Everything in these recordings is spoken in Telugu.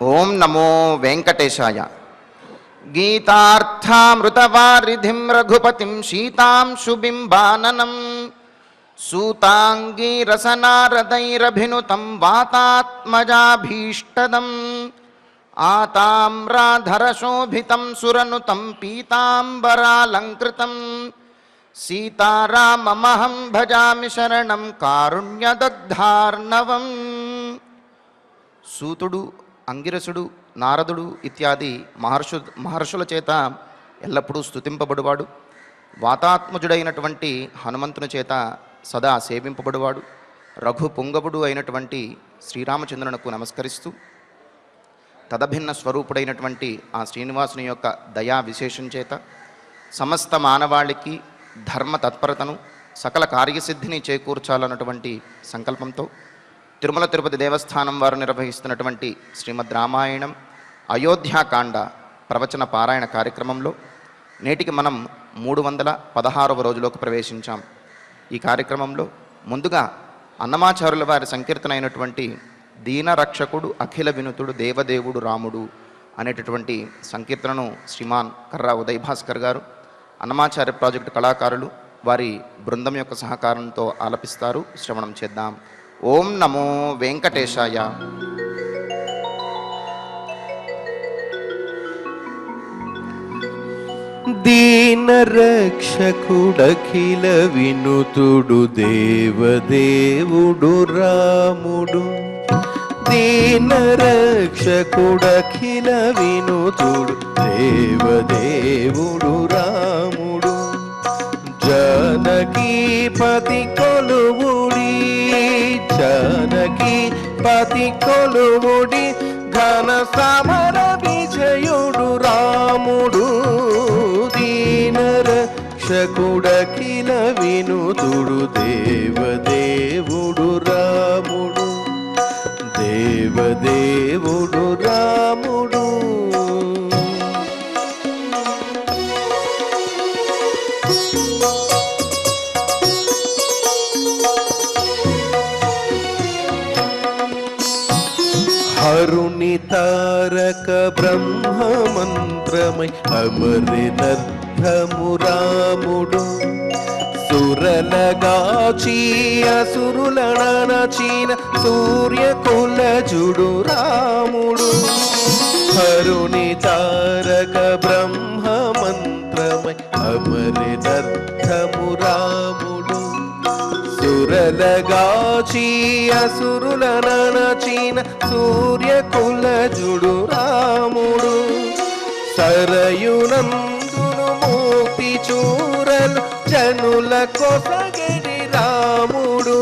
ఓం నమో వెంకటేశాయ. గీతార్థామృతవారిధిం రఘుపతిం శీతాంశుబింబాననం సూతాంగీరసనారदैरभिनुतं వాతాత్మజాభీష్టదం ఆతామ్రాధరశోభితం సురనుతం పీతాంబరాలంకృతం సీతారామమహం భజామి శరణం కారుణ్యదగ్ధార్ణవం. సూతుడు, అంగిరసుడు, నారదుడు ఇత్యాది మహర్షుల చేత ఎల్లప్పుడూ స్తుతింపబడువాడు. వాతాత్మజుడైనటువంటి హనుమంతుని చేత సదా సేవింపబడువాడు. రఘు పుంగవుడు అయినటువంటి శ్రీరామచంద్రునకు నమస్కరిస్తూ తదభిన్న స్వరూపుడైనటువంటి ఆ శ్రీనివాసుని యొక్క దయా విశేషం చేత సమస్త మానవాళికి ధర్మ తత్పరతను సకల కార్యసిద్ధిని చేకూర్చాలన్నటువంటి సంకల్పంతో తిరుమల తిరుపతి దేవస్థానం వారు నిర్వహిస్తున్నటువంటి శ్రీమద్ రామాయణం అయోధ్యాకాండ ప్రవచన పారాయణ కార్యక్రమంలో నేటికి మనం 316వ రోజులోకి ప్రవేశించాం. ఈ కార్యక్రమంలో ముందుగా అన్నమాచారుల వారి సంకీర్తన అయినటువంటి దీనరక్షకుడు అఖిల వినుతుడు దేవదేవుడు రాముడు అనేటటువంటి సంకీర్తనను శ్రీమాన్ కర్రా ఉదయ్ భాస్కర్ గారు, అన్నమాచార్య ప్రాజెక్టు కళాకారులు వారి బృందం యొక్క సహకారంతో ఆలపిస్తారు. శ్రవణం చేద్దాం. ఓం నమో వెంకటేశాయ. దీనరక్షకుడఖిల వినుతుడు దేవదేవుడు రాముడు. దీనరక్షకుడఖిల వినుతుడు దేవదేవుడు రాముడు. జానకీపతి కొలువుడి, జానకీపతి కొలువుడి, ఘన సమర విజయుడు రాముడు. దీనరక్షకుడఖిల వినుతుడు దేవదేవుడు రాముడు, దేవదేవుడు రాముడు. హరుని తారక బ్రహ్మ మంత్రమై అమరినర్థము రాముడు. సురలగాచి అసురులనచీన సూర్యకులజుడు రాముడు. హరుని తారక బ్రహ్మ మంత్రమై అమరినర్థము రాముడు. సురలగాచి అసురులనచీన సూర్యకులజుడు రాముడు. సరయునందును మూర్తి చూరలు జనుల కొసగడి రాముడు.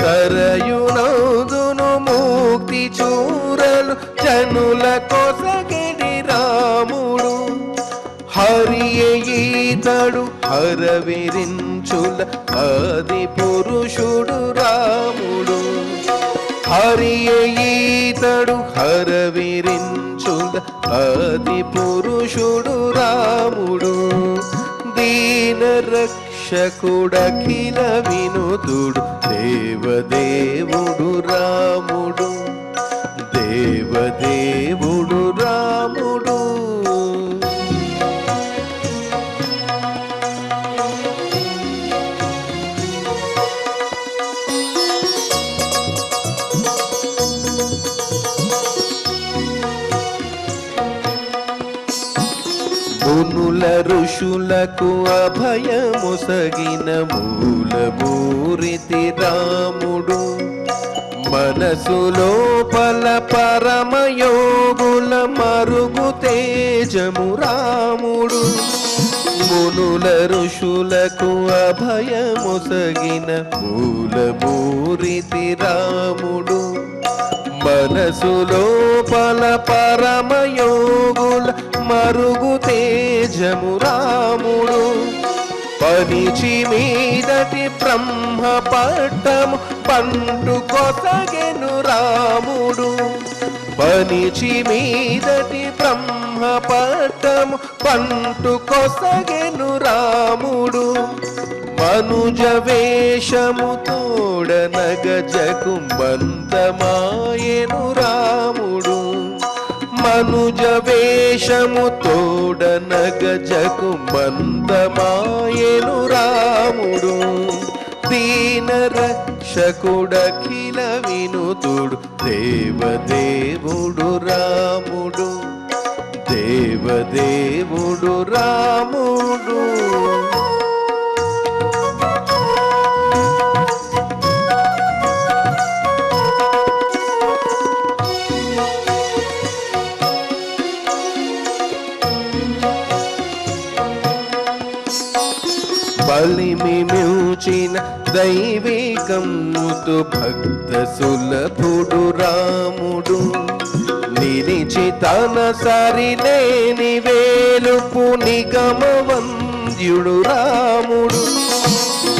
సరయునందును ముక్తి చూరలు జనుల కొసగడి రాముడు. హరియీతడు హరవిరించుల ఆది పురుషుడు రాముడు. హరియీతడు హరవిరించుల ఆది పురుషుడు రాముడు. దీనరక్షకుడఖిల వినుతుడు దేవదేవుడు రాముడు, దేవదేవుడు రాముడు. మునుల ఋషులకు అభయముసగిన మూలమూరితి రాముడు. మనసు లోపల పరమయోగుల మరుగు తేజము రాముడు. మునుల ఋషులకు అభయముసగిన మూలమూరితి రాముడు. మనసు లోపల పరమయోగుల మరుగు తేజము రాముడు. పనిచి మీదటి బ్రహ్మ పట్టము పండు కొసగెను రాముడు. పనిచి మీదటి బ్రహ్మ పట్టము పండు కొసగెను రాముడు. మనుజ వేషము తోడనగజకు మందమాయెను రాముడు. మనుజ వేషము తోడనగజకు మందమాయెను రాముడు దీన రక్షకుడఖిల వినుతుడు దేవదేవుడు రాముడు దేవదేవుడు రాముడు బలిమి మిల్చిన దైవికముతు భక్త సులభుడు రాముడు నిలిచి తన సరిలేని వేలుపు నిగమవంద్యుడు రాముడు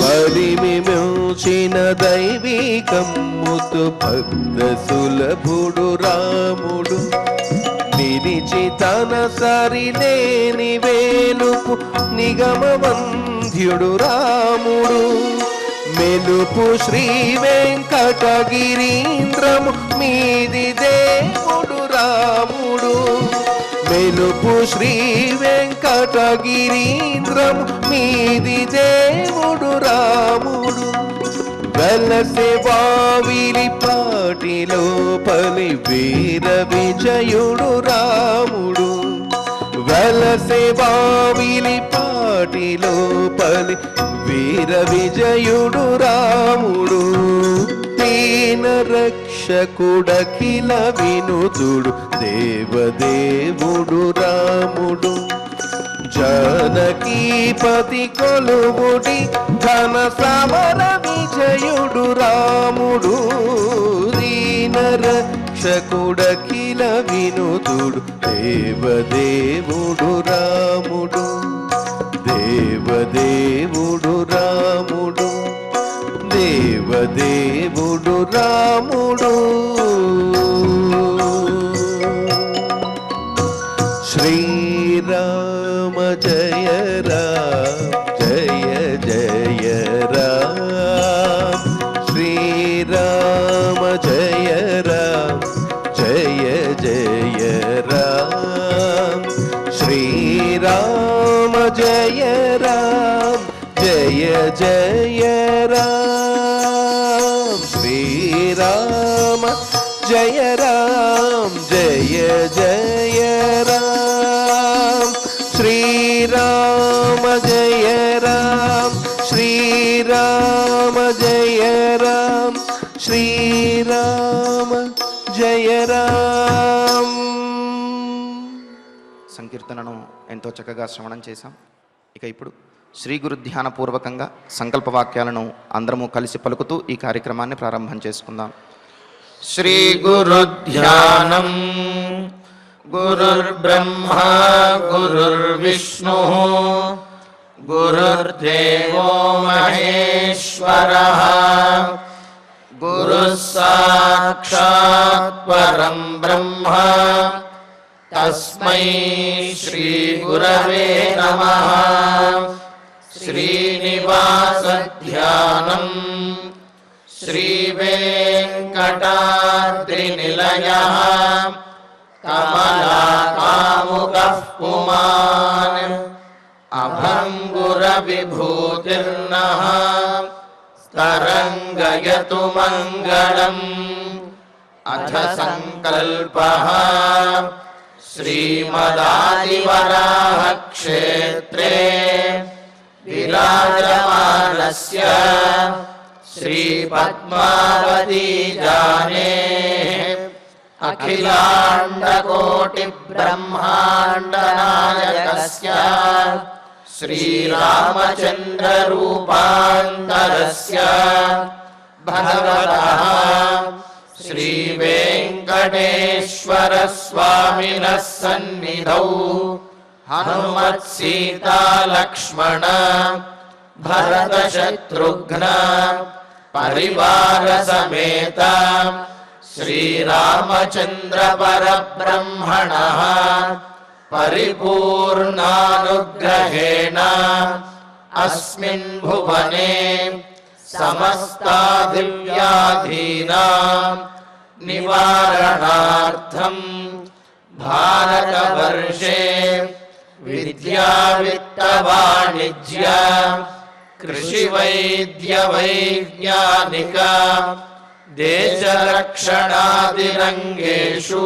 బలిమి మిల్చిన దైవికముతు భక్త సులభుడు రాముడు నిలిచి తన సరిలేని వేలుపు నిగమవంద్యుడు రాముడు మెలుపు శ్రీ వెంకటగిరీంద్రము మీది దేవుడు రాముడు మెలుపు శ్రీ వెంకటగిరీంద్రము మీది దేవుడు రాముడు వెలసె వావిలి పాటిలో పలి వీర విజయుడు రాముడు వెలసె వావిలి పాటిలో పలి వీర విజయుడు రాముడు దీన రక్షకుడఖిల వినుతుడు దేవదేవుడు రాముడు జానకీపతి కొలువుడి ఘన సమర విజయుడు రాముడు దీన రక్షకుడఖిల వినుతుడు దేవదేవుడు రాముడు దేవదేవుడు రాముడు దేవదేవుడు రాముడు శ్రీరామ జయ రామ జయ జయ రామ శ్రీరామ జయ రామ జయ జయ రామ శ్రీరామ జయ రామ జయ జయ రామ శ్రీరామ జయ రామ జయ జయ రామ శ్రీరామ జయ రామ శ్రీరామ జయ రామ శ్రీరామ జయ రామ. సంకీర్తనను ఎంతో చక్కగా శ్రవణం చేశాం. ఇక ఇప్పుడు శ్రీ గురు ధ్యానపూర్వకంగా సంకల్ప వాక్యాలను అందరము కలిసి పలుకుతూ ఈ కార్యక్రమాన్ని ప్రారంభం చేసుకుందాం. శ్రీ గురు ధ్యానం. గురుర్బ్రహ్మ గురుర్విష్ణు గురుర్దేవో మహేశ్వరః గురుః సాక్షాత్ పరం బ్రహ్మ తస్మై శ్రీ గురవే నమః. శ్రీనివాస ధ్యానం. శ్రీ వెంకటాద్రినిలయః కమలాకాముకః పుమాన్ అభంగుర విభూతిర్నః స్తరంగయతు మంగళం. అథ సంకల్పః. శ్రీమదాదివరాహ క్షేత్రే విరాజమానస్య శ్రీ పద్మావతీ జానేః అఖిలాండకోటి బ్రహ్మాండ నాయకస్య శ్రీరామచంద్ర రూపాంతరస్య భగవతః శ్రీ వెంకటేశ్వర స్వామినః సన్నిధౌ హనుమత్ సీతా లక్ష్మణ భరత శత్రుఘ్న పరివార సమేత శ్రీరామచంద్ర పరబ్రహ్మణః పరిపూర్ణానుగ్రహేణ అస్మిన్ భువనే సమస్తాదివ్యాధీనాం నివారణార్థం भारतवर्षे विद्या वित्तवाणिज्य कृषिवैद्यवैज्ञानिक देशरक्षणादिरङ्गेषु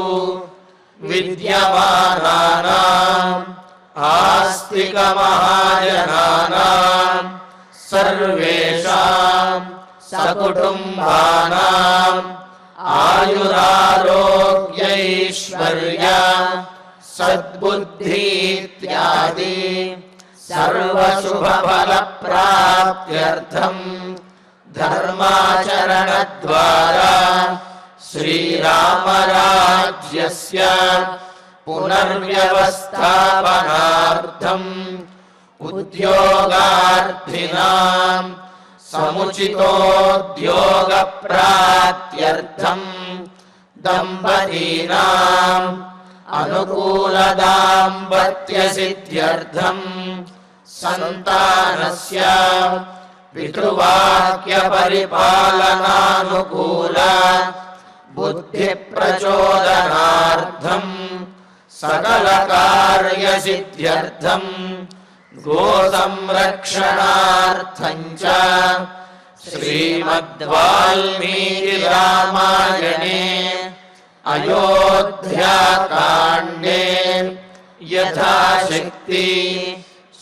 विद्यमानानाम् आस्तिकमहाजनानां सर्वेषां सकुटुम्बानाम् आयुरारोग्यैश्वर्य सद्बुद्धि इत्यादि सर्वशुभफलप्राप्त्यर्थं धर्माचरणद्वारा श्रीरामराज्यस्य पुनर्व्यवस्थापनार्थम् उद्योगार्थिनां समुचितोद्योगप्राप्त्यर्थं दम्पतीनाम् अनुकूलदाम्पत्यसिद्ध्यर्थं सन्तानस्य पितृवाक्यपरिपालनानुकूल बुद्धिप्रचोदनार्थं सकलकार्यसिद्ध्यर्थं गोसंरक्षणार्थं च श्रीमद्वाल्मीकिरामायणे अयोध्याकाण्डे यथाशक्ति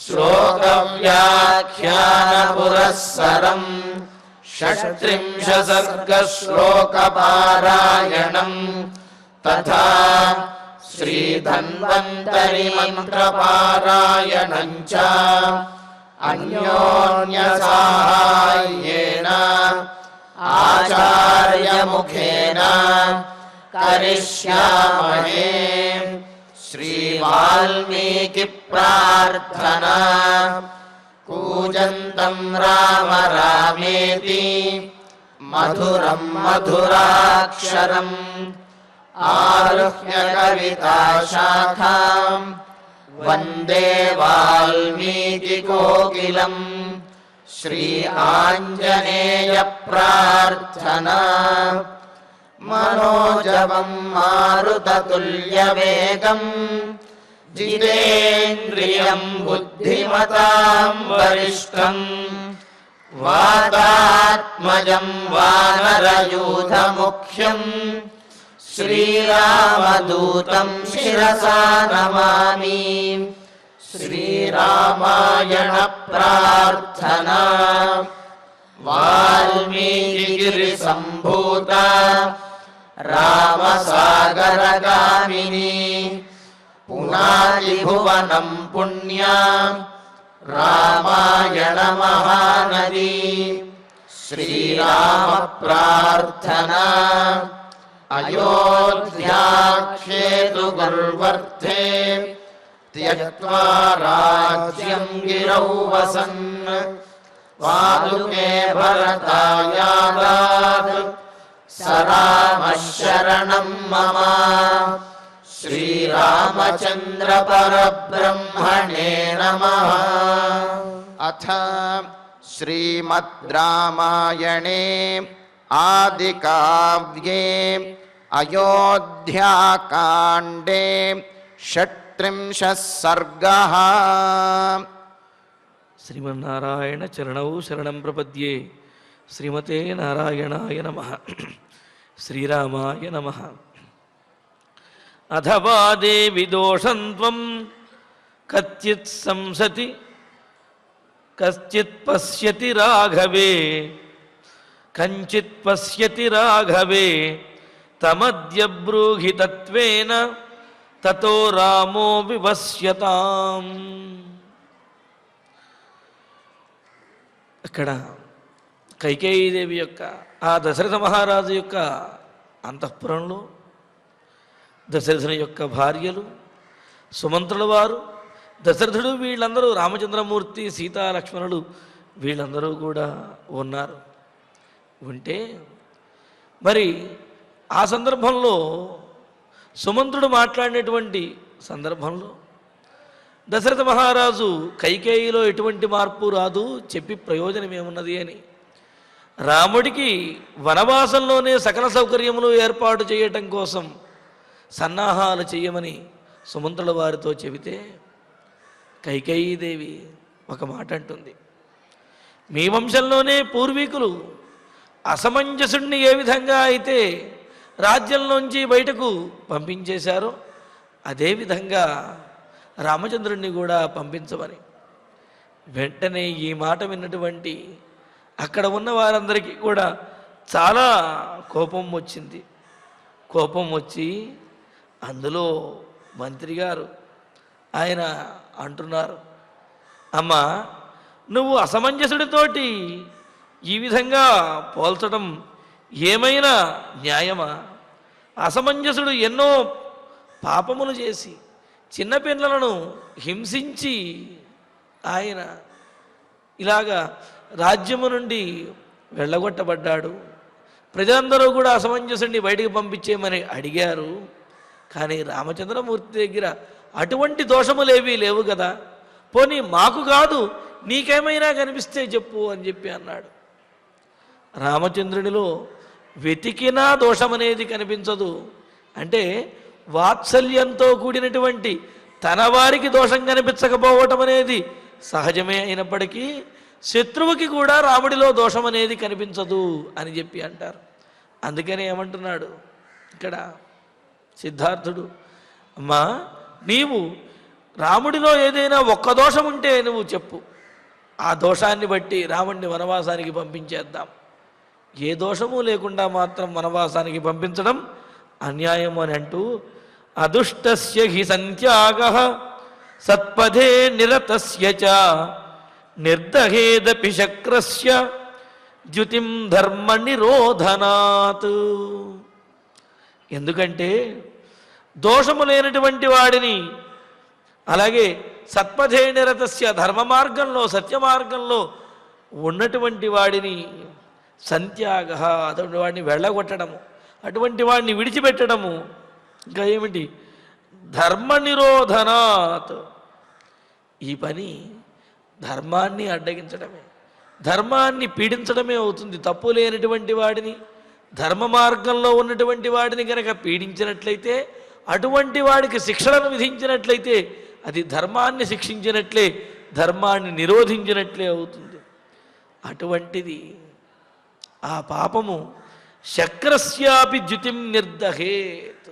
श्लोकव्याख्यानपुरःसरम् 36 सर्गश्लोकपारायणम् तथा श्रीधन्वन्तरिमन्त्रपारायणम् च अन्योन्यसाहाय्येन आचार्यमुखेन करिष्यामहे। श्रीवाल्मीकिप्रार्थना। कूजन्तं राम रामेति मधुरं मधुराक्षरम् आरुह्य कविताशाखां वन्दे वाल्मीकिकोकिलम्। श्री आञ्जनेयप्रार्थना। मनोजवं मारुततुल्यवेगम् जितेन्द्रियं बुद्धिमतां वरिष्ठं वातात्मजं वानरयूथमुख्यं श्रीरामदूतं शिरसा नमामि। श्रीरामायण प्रार्थना। वाल्मीकिगिरिसम्भूता रामसागरगामिनी पुनातिभुवनं पुण्या रामायण महानदी। श्रीराम प्रार्थना। अयोध्याक्षेतु गुर्वर्थे त्यक्त्वा राज्यं गिरौ वसन् पादुके भरतायादात् स रामः शरणं मम। श्रीरामचन्द्र परब्रह्मणे नमः। अथ श्रीमद् रामायणे आदिकाव्ये अयोध्याकाण्डे 36 सर्गः। శ్రీమన్నారాయణ చరణౌ శరణం ప్రపద్యే. శ్రీమతే నారాయణాయ నమః. శ్రీరామాయ నమః. అథవా దేవి దోషం త్వం కచ్చిత్ సంసతి కశ్చిత్ పశ్యతి రాఘవే కంచిత్ పశ్యతి రాఘవే తమద్య బ్రూహి తత్వేన తతో రామో వివస్యతాం. అక్కడ కైకేయీదేవి యొక్క ఆ దశరథ మహారాజు యొక్క అంతఃపురంలో దశరథుని యొక్క భార్యలు, సుమంత్రుల వారు, దశరథుడు, వీళ్ళందరూ, రామచంద్రమూర్తి, సీతా లక్ష్మణులు వీళ్ళందరూ కూడా ఉన్నారు. ఉంటే మరి ఆ సందర్భంలో సుమంత్రుడు మాట్లాడినటువంటి సందర్భంలో దశరథ మహారాజు కైకేయిలో ఎటువంటి మార్పు రాదు, చెప్పి ప్రయోజనం ఏమున్నది అని రాముడికి వనవాసంలోనే సకల సౌకర్యములు ఏర్పాటు చేయటం కోసం సన్నాహాలు చేయమని సుమంత్రుల వారితో చెబితే కైకేయీదేవి ఒక మాట అంటుంది, మీ వంశంలోనే పూర్వీకులు అసమంజసుడిని ఏ విధంగా అయితే రాజ్యంలోంచి బయటకు పంపించేశారో అదేవిధంగా రామచంద్రుణ్ణి కూడా పంపించమని. వెంటనే ఈ మాట విన్నటువంటి అక్కడ ఉన్న వారందరికీ కూడా చాలా కోపం వచ్చింది. కోపం వచ్చి అందులో మంత్రి గారు ఆయన అంటున్నారు, అమ్మా నువ్వు అసమంజసుడితోటి ఈ విధంగా పోల్చడం ఏమైనా న్యాయమా? అసమంజసుడు ఎన్నో పాపములు చేసి చిన్నపిల్లలను హింసించి ఆయన ఇలాగా రాజ్యము నుండి వెళ్ళగొట్టబడ్డాడు. ప్రజలందరూ కూడా అసమంజసుడిని బయటికి పంపించేయమని అడిగారు. కానీ రామచంద్రమూర్తి దగ్గర అటువంటి దోషములేవీ లేవు కదా, పోనీ మాకు కాదు నీకేమైనా కనిపిస్తే చెప్పు అని చెప్పి అన్నాడు. రామచంద్రునిలో వెతికినా దోషమనేది కనిపించదు. అంటే వాత్సల్యంతో కూడినటువంటి తన వారికి దోషం కనిపించకపోవటం అనేది సహజమే అయినప్పటికీ శత్రువుకి కూడా రాముడిలో దోషం అనేది కనిపించదు అని చెప్పి అంటారు. అందుకని ఏమంటున్నాడు ఇక్కడ సిద్ధార్థుడు, అమ్మా నీవు రాముడిలో ఏదైనా ఒక్క దోషం ఉంటే నువ్వు చెప్పు, ఆ దోషాన్ని బట్టి రాముడిని వనవాసానికి పంపించేద్దాం. ఏ దోషము లేకుండా మాత్రం వనవాసానికి పంపించడం అన్యాయం అని అంటూ, అదుష్టస్య హి సంత్యాగః సత్పథే నిరతస్య చ నిర్దహేదపి శక్రస్య ద్యుతిం ధర్మ నిరోధనాత్. ఎందుకంటే దోషము లేనటువంటి వాడిని, అలాగే సత్పథే నిరతస్య ధర్మ మార్గంలో సత్య మార్గంలో ఉన్నటువంటి వాడిని సంత్యాగ అటువంటి వాడిని వెళ్ళగొట్టడము, అటువంటి వాడిని విడిచిపెట్టడము, ఇంకా ఏమిటి ధర్మ నిరోధనాత్. ఈ పని ధర్మాన్ని అడ్డగించడమే, ధర్మాన్ని పీడించడమే అవుతుంది. తప్పు లేనటువంటి వాడిని, ధర్మ మార్గంలో ఉన్నటువంటి వాడిని కనుక పీడించినట్లయితే, అటువంటి వాడికి శిక్షలను విధించినట్లయితే అది ధర్మాన్ని శిక్షించినట్లే, ధర్మాన్ని నిరోధించినట్లే అవుతుంది. అటువంటిది ఆ పాపము శక్రస్యాపి ద్యుతిం నిర్దహేత్,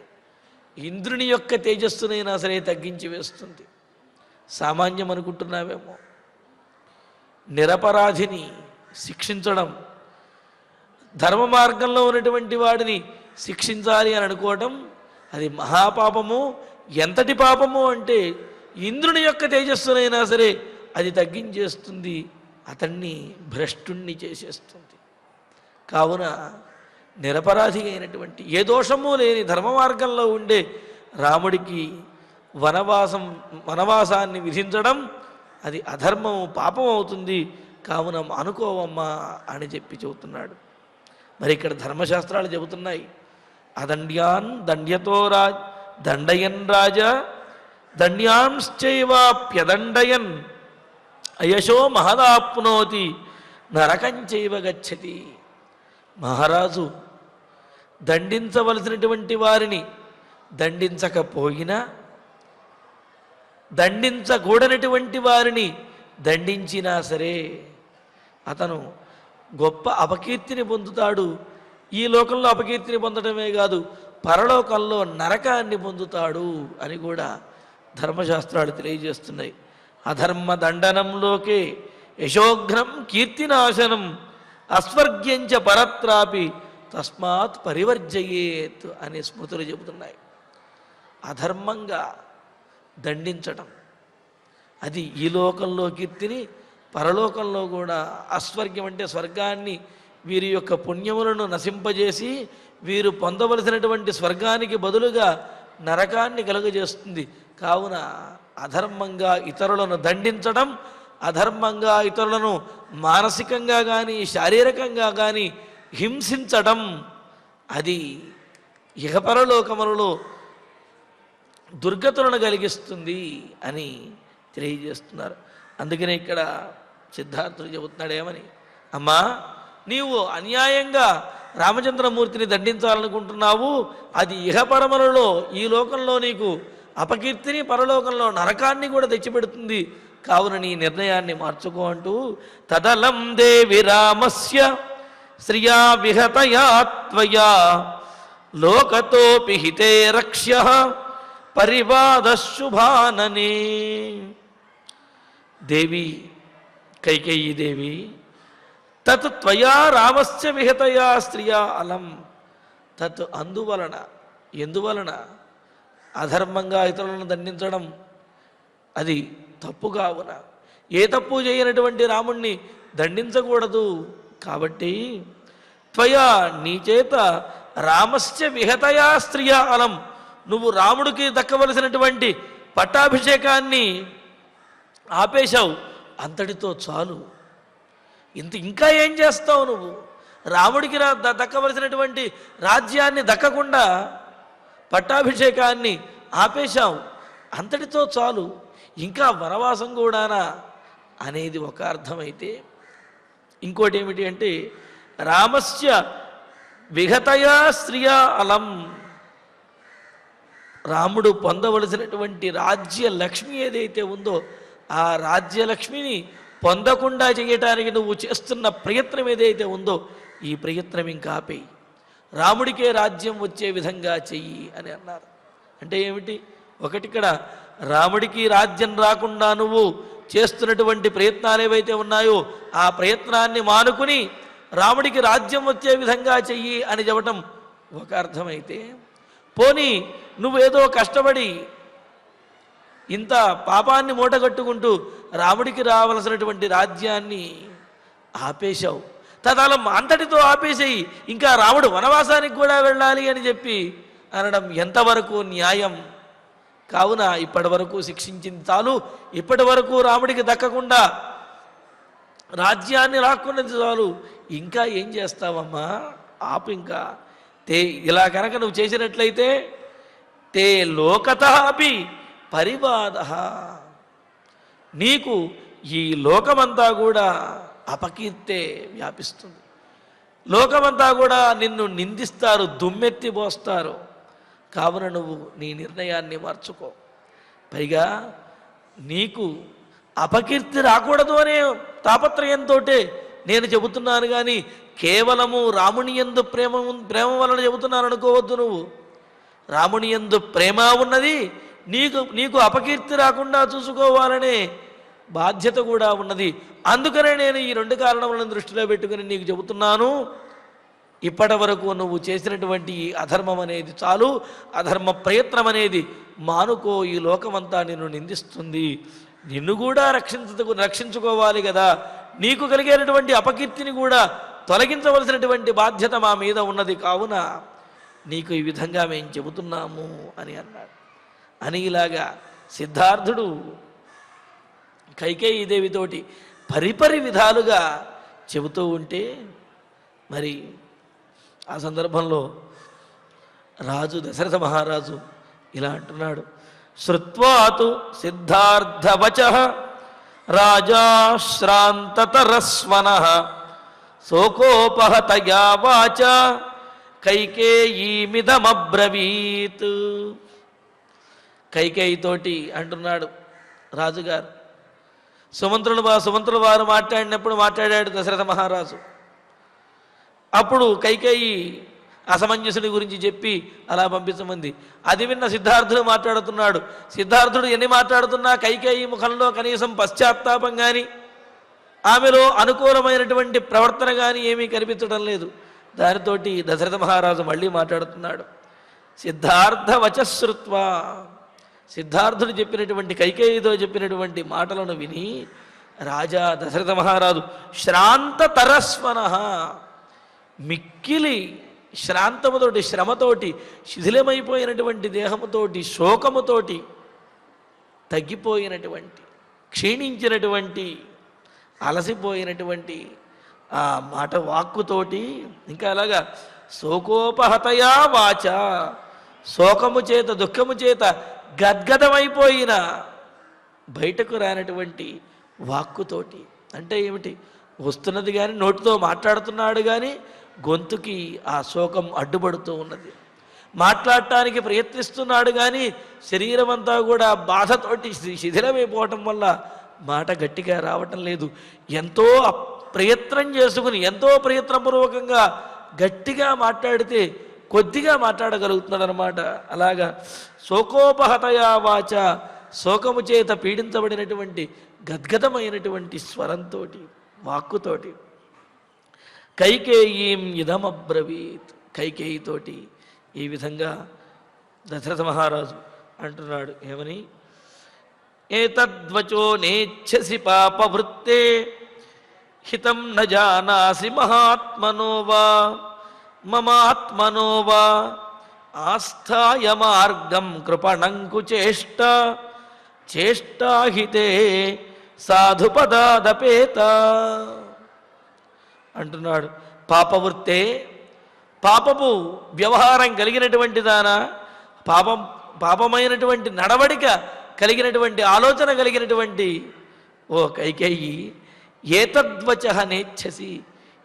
ఇంద్రుని యొక్క తేజస్సునైనా సరే తగ్గించి వేస్తుంది. సామాన్యం అనుకుంటున్నావేమో, నిరపరాధిని శిక్షించడం, ధర్మ మార్గంలో ఉన్నటువంటి వాడిని శిక్షించాలి అని అనుకోవటం అది మహాపాపము. ఎంతటి పాపము అంటే ఇంద్రుని యొక్క తేజస్సునైనా సరే అది తగ్గించేస్తుంది, అతన్ని భ్రష్టుణ్ణి చేసేస్తుంది. కావున నిరపరాధి అయినటువంటి ఏ దోషము లేని ధర్మ మార్గంలో ఉండే రాముడికి వనవాసాన్ని విధించడం అది అధర్మము, పాపం అవుతుంది. కావున అనుకోవమ్మా అని చెప్పి చెబుతున్నాడు. మరి ఇక్కడ ధర్మశాస్త్రాలు చెబుతున్నాయి, అదండ్యాన్ దండ్యతో దండయన్ రాజా దండ్యాంశ్చైవాప్యదండయన్ అయశో మహదాప్నోతి నరకంచైవ గచ్చతి. మహారాజు దండించవలసినటువంటి వారిని దండించకపోయినా, దండించకూడనటువంటి వారిని దండించినా సరే అతను గొప్ప అపకీర్తిని పొందుతాడు. ఈ లోకంలో అపకీర్తిని పొందడమే కాదు, పరలోకంలో నరకాన్ని పొందుతాడు అని కూడా ధర్మశాస్త్రాలు తెలియజేస్తున్నాయి. అధర్మ దండనంలోకే యశోఘ్నం కీర్తినాశనం అస్వర్గ్యంచ పరత్రాపి తస్మాత్ పరివర్జయేత్ అనే స్మృతులు చెబుతున్నాయి. అధర్మంగా దండించడం అది ఈ లోకంలో కీర్తిని, పరలోకంలో కూడా అస్వర్గ్యం అంటే స్వర్గాన్ని, వీరి యొక్క పుణ్యములను నశింపజేసి వీరు పొందవలసినటువంటి స్వర్గానికి బదులుగా నరకాన్ని కలుగజేస్తుంది. కావున అధర్మంగా ఇతరులను దండించడం, అధర్మంగా ఇతరులను మానసికంగా కానీ శారీరకంగా కానీ హింసించడం అది ఇహపరలోకములలో దుర్గతులను కలిగిస్తుంది అని తెలియజేస్తున్నారు. అందుకనే ఇక్కడ సిద్ధార్థుడు చెబుతున్నాడు ఏమని, అమ్మా నీవు అన్యాయంగా రామచంద్రమూర్తిని దండించాలనుకుంటున్నావు, అది ఇహపరమలలో ఈ లోకంలో నీకు అపకీర్తిని, పరలోకంలో నరకాన్ని కూడా తెచ్చిపెడుతుంది. కావున నీ నిర్ణయాన్ని మార్చుకో అంటూ తదలం దేవి రామస్య శ్రియా విహతయా త్వయా లోకతోపి హితే రక్ష్య పరివాద శుభాననే. దేవి కైకేయీ దేవి, తత్ త్వయా రామస్య విహతయా స్త్రియా అలం, తత్ అందువలన, ఎందువలన, అధర్మంగా ఇతరులను దండించడం అది తప్పు కావున, ఏ తప్పు చేయనటువంటి రాముణ్ణి దండించకూడదు. కాబట్టి త్వయా నీ చేత రామస్య విహతయా స్త్రియా అలం, నువ్వు రాముడికి దక్కవలసినటువంటి పట్టాభిషేకాన్ని ఆపేశావు, అంతటితో చాలు. ఇంకా ఏం చేస్తావు నువ్వు? రాముడికి దక్కవలసినటువంటి రాజ్యాన్ని దక్కకుండా పట్టాభిషేకాన్ని ఆపేశావు, అంతటితో చాలు, ఇంకా వనవాసం కూడానా అనేది ఒక అర్థమైతే, ఇంకోటి ఏమిటి అంటే రామస్య విహతయా స్త్రియా అలం, రాముడు పొందవలసినటువంటి రాజ్య లక్ష్మి ఏదైతే ఉందో ఆ రాజ్యలక్ష్మిని పొందకుండా చేయటానికి నువ్వు చేస్తున్న ప్రయత్నం ఏదైతే ఉందో ఈ ప్రయత్నం ఇంకా ఆపేయి, రాముడికే రాజ్యం వచ్చే విధంగా చెయ్యి అని అన్నారు. అంటే ఏమిటి? ఒకటి, ఇక్కడ రాముడికి రాజ్యం రాకుండా నువ్వు చేస్తున్నటువంటి ప్రయత్నాలు ఏవైతే ఉన్నాయో ఆ ప్రయత్నాన్ని మానుకుని రాముడికి రాజ్యం వచ్చే విధంగా చెయ్యి అని చెప్పటం ఒక అర్థమైతే, పోనీ నువ్వేదో కష్టపడి ఇంత పాపాన్ని మూటగట్టుకుంటూ రాముడికి రావలసినటువంటి రాజ్యాన్ని ఆపేశావు, తదలం అంతటితో ఆపేసేయి, ఇంకా రాముడు వనవాసానికి కూడా వెళ్ళాలి అని చెప్పి అనడం ఎంతవరకు న్యాయం? కావున ఇప్పటి వరకు శిక్షించింది చాలు, ఇప్పటి వరకు రాముడికి దక్కకుండా రాజ్యాన్ని లాక్కున్నది చాలు, ఇంకా ఏం చేస్తావమ్మా? ఆపు ఇంకా. తే ఇలా కనుక నువ్వు చేసినట్లయితే తే లోకత అపి పరివాద, నీకు ఈ లోకమంతా కూడా అపకీర్తే వ్యాపిస్తుంది, లోకమంతా కూడా నిన్ను నిందిస్తారు, దుమ్మెత్తి పోస్తారు. కావున నువ్వు నీ నిర్ణయాన్ని మార్చుకో. పైగా నీకు అపకీర్తి రాకూడదు అనే తాపత్రయంతో నేను చెబుతున్నాను కానీ కేవలము రాముని యందు ప్రేమ వలన చెబుతున్నాను అనుకోవద్దు. నువ్వు రాముని యందు ప్రేమ ఉన్నది, నీకు అపకీర్తి రాకుండా చూసుకోవాలనే బాధ్యత కూడా ఉన్నది. అందుకనే నేను ఈ రెండు కారణములను దృష్టిలో పెట్టుకుని నీకు చెబుతున్నాను, ఇప్పటి వరకు నువ్వు చేసినటువంటి అధర్మం అనేది చాలు, అధర్మ ప్రయత్నం అనేది మానుకో. ఈ లోకమంతా నిన్ను నిందిస్తుంది, నిన్ను కూడా రక్షించుకోవాలి కదా, నీకు కలిగేటటువంటి అపకీర్తిని కూడా తొలగించవలసినటువంటి బాధ్యత మా మీద ఉన్నది. కావున నీకు ఈ విధంగా మేము చెబుతున్నాము అని అన్నాడు. అని ఇలాగా సిద్ధార్థుడు కైకేయీదేవితోటి పరిపరి విధాలుగా చెబుతూ ఉంటే, మరి ఆ సందర్భంలో రాజు దశరథ మహారాజు ఇలా అంటున్నాడు, శ్రుత్వాతు సిద్ధార్థవచః రాజా శ్రాంతతరస్వనః శోకోపహతయా వాచ కైకేయీమిదమబ్రవీత్. కైకేయితోటి అంటున్నాడు రాజుగారు, సుమంత్రుల వారు మాట్లాడాడు దశరథ మహారాజు. అప్పుడు కైకేయి అసమంజసుని గురించి చెప్పి అలా పంపించమంది. అది విన్న సిద్ధార్థుడు మాట్లాడుతున్నాడు. సిద్ధార్థుడు ఎన్ని మాట్లాడుతున్నా కైకేయి ముఖంలో కనీసం పశ్చాత్తాపం కానీ ఆమెలో అనుకూలమైనటువంటి ప్రవర్తన కానీ ఏమీ కనిపించడం లేదు. దానితోటి దశరథ మహారాజు మళ్ళీ మాట్లాడుతున్నాడు. సిద్ధార్థ వచశ్రుత్వా, సిద్ధార్థుడు చెప్పినటువంటి కైకేయితో చెప్పినటువంటి మాటలను విని రాజా దశరథ మహారాజు శ్రాంత తరస్వనః, మిక్కిలి శ్రాంతముతోటి శ్రమతోటి శిథిలమైపోయినటువంటి దేహముతోటి శోకముతోటి తగ్గిపోయినటువంటి క్షీణించినటువంటి అలసిపోయినటువంటి ఆ మాట వాక్కుతోటి, ఇంకా అలాగా శోకోపహతయా వాచ, శోకము చేత దుఃఖము చేత గద్గదమైపోయిన బయటకు రానటువంటి వాక్కుతోటి. అంటే ఏమిటి? వస్తున్నది కానీ నోటితో మాట్లాడుతున్నాడు కానీ గొంతుకి ఆ శోకం అడ్డుపడుతూ ఉన్నది. మాట్లాడటానికి ప్రయత్నిస్తున్నాడు కానీ శరీరం అంతా కూడా బాధతోటి శిథిలమైపోవటం వల్ల మాట గట్టిగా రావటం లేదు. ఎంతో ప్రయత్నం చేసుకుని ఎంతో ప్రయత్నపూర్వకంగా గట్టిగా మాట్లాడితే కొద్దిగా మాట్లాడగలుగుతున్నాడు అనమాట. అలాగా శోకోపహతయా వాచ, శోకము చేత పీడించబడినటువంటి గద్గదమైనటువంటి స్వరంతో వాక్కుతోటి కైకేయీం ఇదమబ్రవీత్, కైకేయితోటి ఈ విధంగా దశరథ మహారాజు అంటున్నాడు. ఏమని? ఏతద్వచో నేచ్ఛసి పాపవృత్తే హితం న జానాసి మహాత్మనో వా మమాత్మనో వా ఆస్థాయ మార్గం కృపణం కుచేష్ట చేష్టాహితే సాధుపదాదపేత అంటున్నాడు. పాపవృత్తే, పాపపు వ్యవహారం కలిగినటువంటి దానా, పాపమైనటువంటి నడవడిక కలిగినటువంటి ఆలోచన కలిగినటువంటి ఓ కైకేయి, ఏతద్వచ నేచ్ఛసి,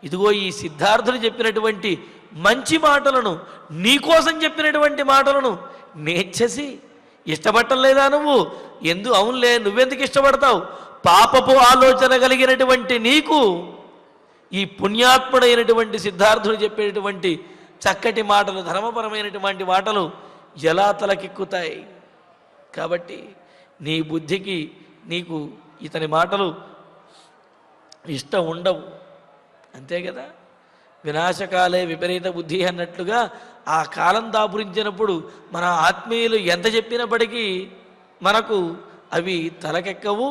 ఇదిగో ఈ సిద్ధార్థుడు చెప్పినటువంటి మంచి మాటలను, నీకోసం చెప్పినటువంటి మాటలను నేచ్ఛసి ఇష్టపట్టలేదా నువ్వు? అవునులే, నువ్వెందుకు ఇష్టపడతావు? పాపపు ఆలోచన కలిగినటువంటి నీకు ఈ పుణ్యాత్ముడైనటువంటి సిద్ధార్థుడు చెప్పేటువంటి చక్కటి మాటలు, ధర్మపరమైనటువంటి మాటలు ఎలా తలకెక్కుతాయి? కాబట్టి నీ బుద్ధికి నీకు ఇతని మాటలు ఇష్టం ఉండవు, అంతే కదా. వినాశకాలే విపరీత బుద్ధి అన్నట్లుగా ఆ కాలం దాపురించినప్పుడు మన ఆత్మీయులు ఎంత చెప్పినప్పటికీ మనకు అవి తలకెక్కవు.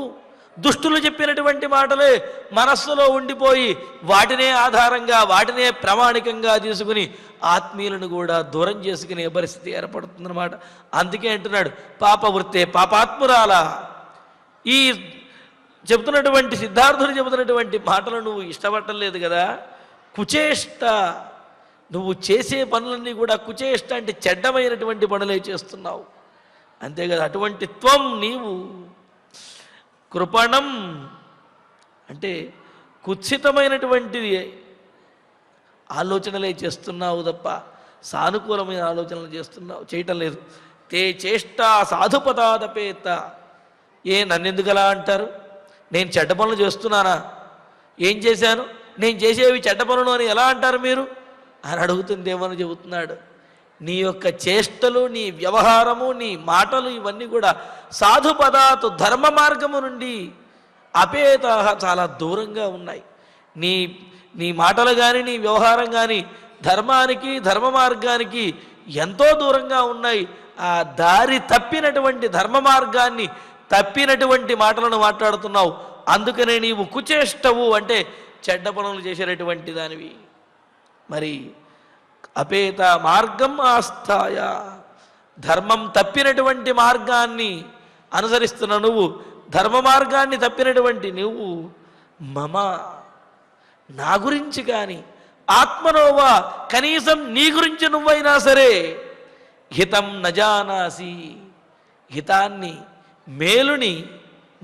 దుష్టులు చెప్పినటువంటి మాటలే మనస్సులో ఉండిపోయి వాటినే ఆధారంగా, వాటినే ప్రామాణికంగా తీసుకుని ఆత్మీయులను కూడా దూరం చేసుకునే పరిస్థితి ఏర్పడుతుందన్నమాట. అందుకే అంటున్నాడు, పాపవృత్తే, పాపాత్మురాల, ఈ చెబుతున్నటువంటి సిద్ధార్థుడు చెబుతున్నటువంటి మాటలు నువ్వు ఇష్టపడలేదు కదా. కుచేష్ట, నువ్వు చేసే పనులన్నీ కూడా కుచేష్ట అంటే చెడ్డమైనటువంటి పనులే చేస్తున్నావు, అంతే కదా. అటువంటి త్వం నీవు కృపణం అంటే కుత్సితమైనటువంటి ఆలోచనలే చేస్తున్నావు తప్ప సానుకూలమైన ఆలోచనలు చేయటం లేదు. తే చేష్ట సాధుపదాదపేత, నన్నెందుకలా అంటారు? నేను చెడ్డ పనులు చేస్తున్నానా? ఏం చేశాను? నేను చేసేవి చెడ్డ పనులు అని ఎలా అంటారు మీరు అని అడుగుతుందేమని చెబుతున్నాడు. నీ యొక్క చేష్టలు, నీ వ్యవహారము, నీ మాటలు ఇవన్నీ కూడా సాధుపదాతు ధర్మ మార్గము నుండి అపేత చాలా దూరంగా ఉన్నాయి. నీ మాటలు కానీ నీ వ్యవహారం కానీ ధర్మానికి, ధర్మ మార్గానికి ఎంతో దూరంగా ఉన్నాయి. ఆ దారి తప్పినటువంటి ధర్మ మార్గాన్ని తప్పినటువంటి మాటలను మాట్లాడుతున్నావు. అందుకనే నీవు కుచేష్టవు అంటే చెడ్డ పనులు చేసేటటువంటి దానివి. మరి అపేత మార్గం ఆస్థాయ, ధర్మం తప్పినటువంటి మార్గాన్ని అనుసరిస్తున్న నువ్వు, ధర్మ మార్గాన్ని తప్పినటువంటి నువ్వు, మమ నా గురించి కానీ, ఆత్మనోవా కనీసం నీ గురించి నువ్వైనా సరే, హితం నజానాసి, హితాన్ని, మేలుని,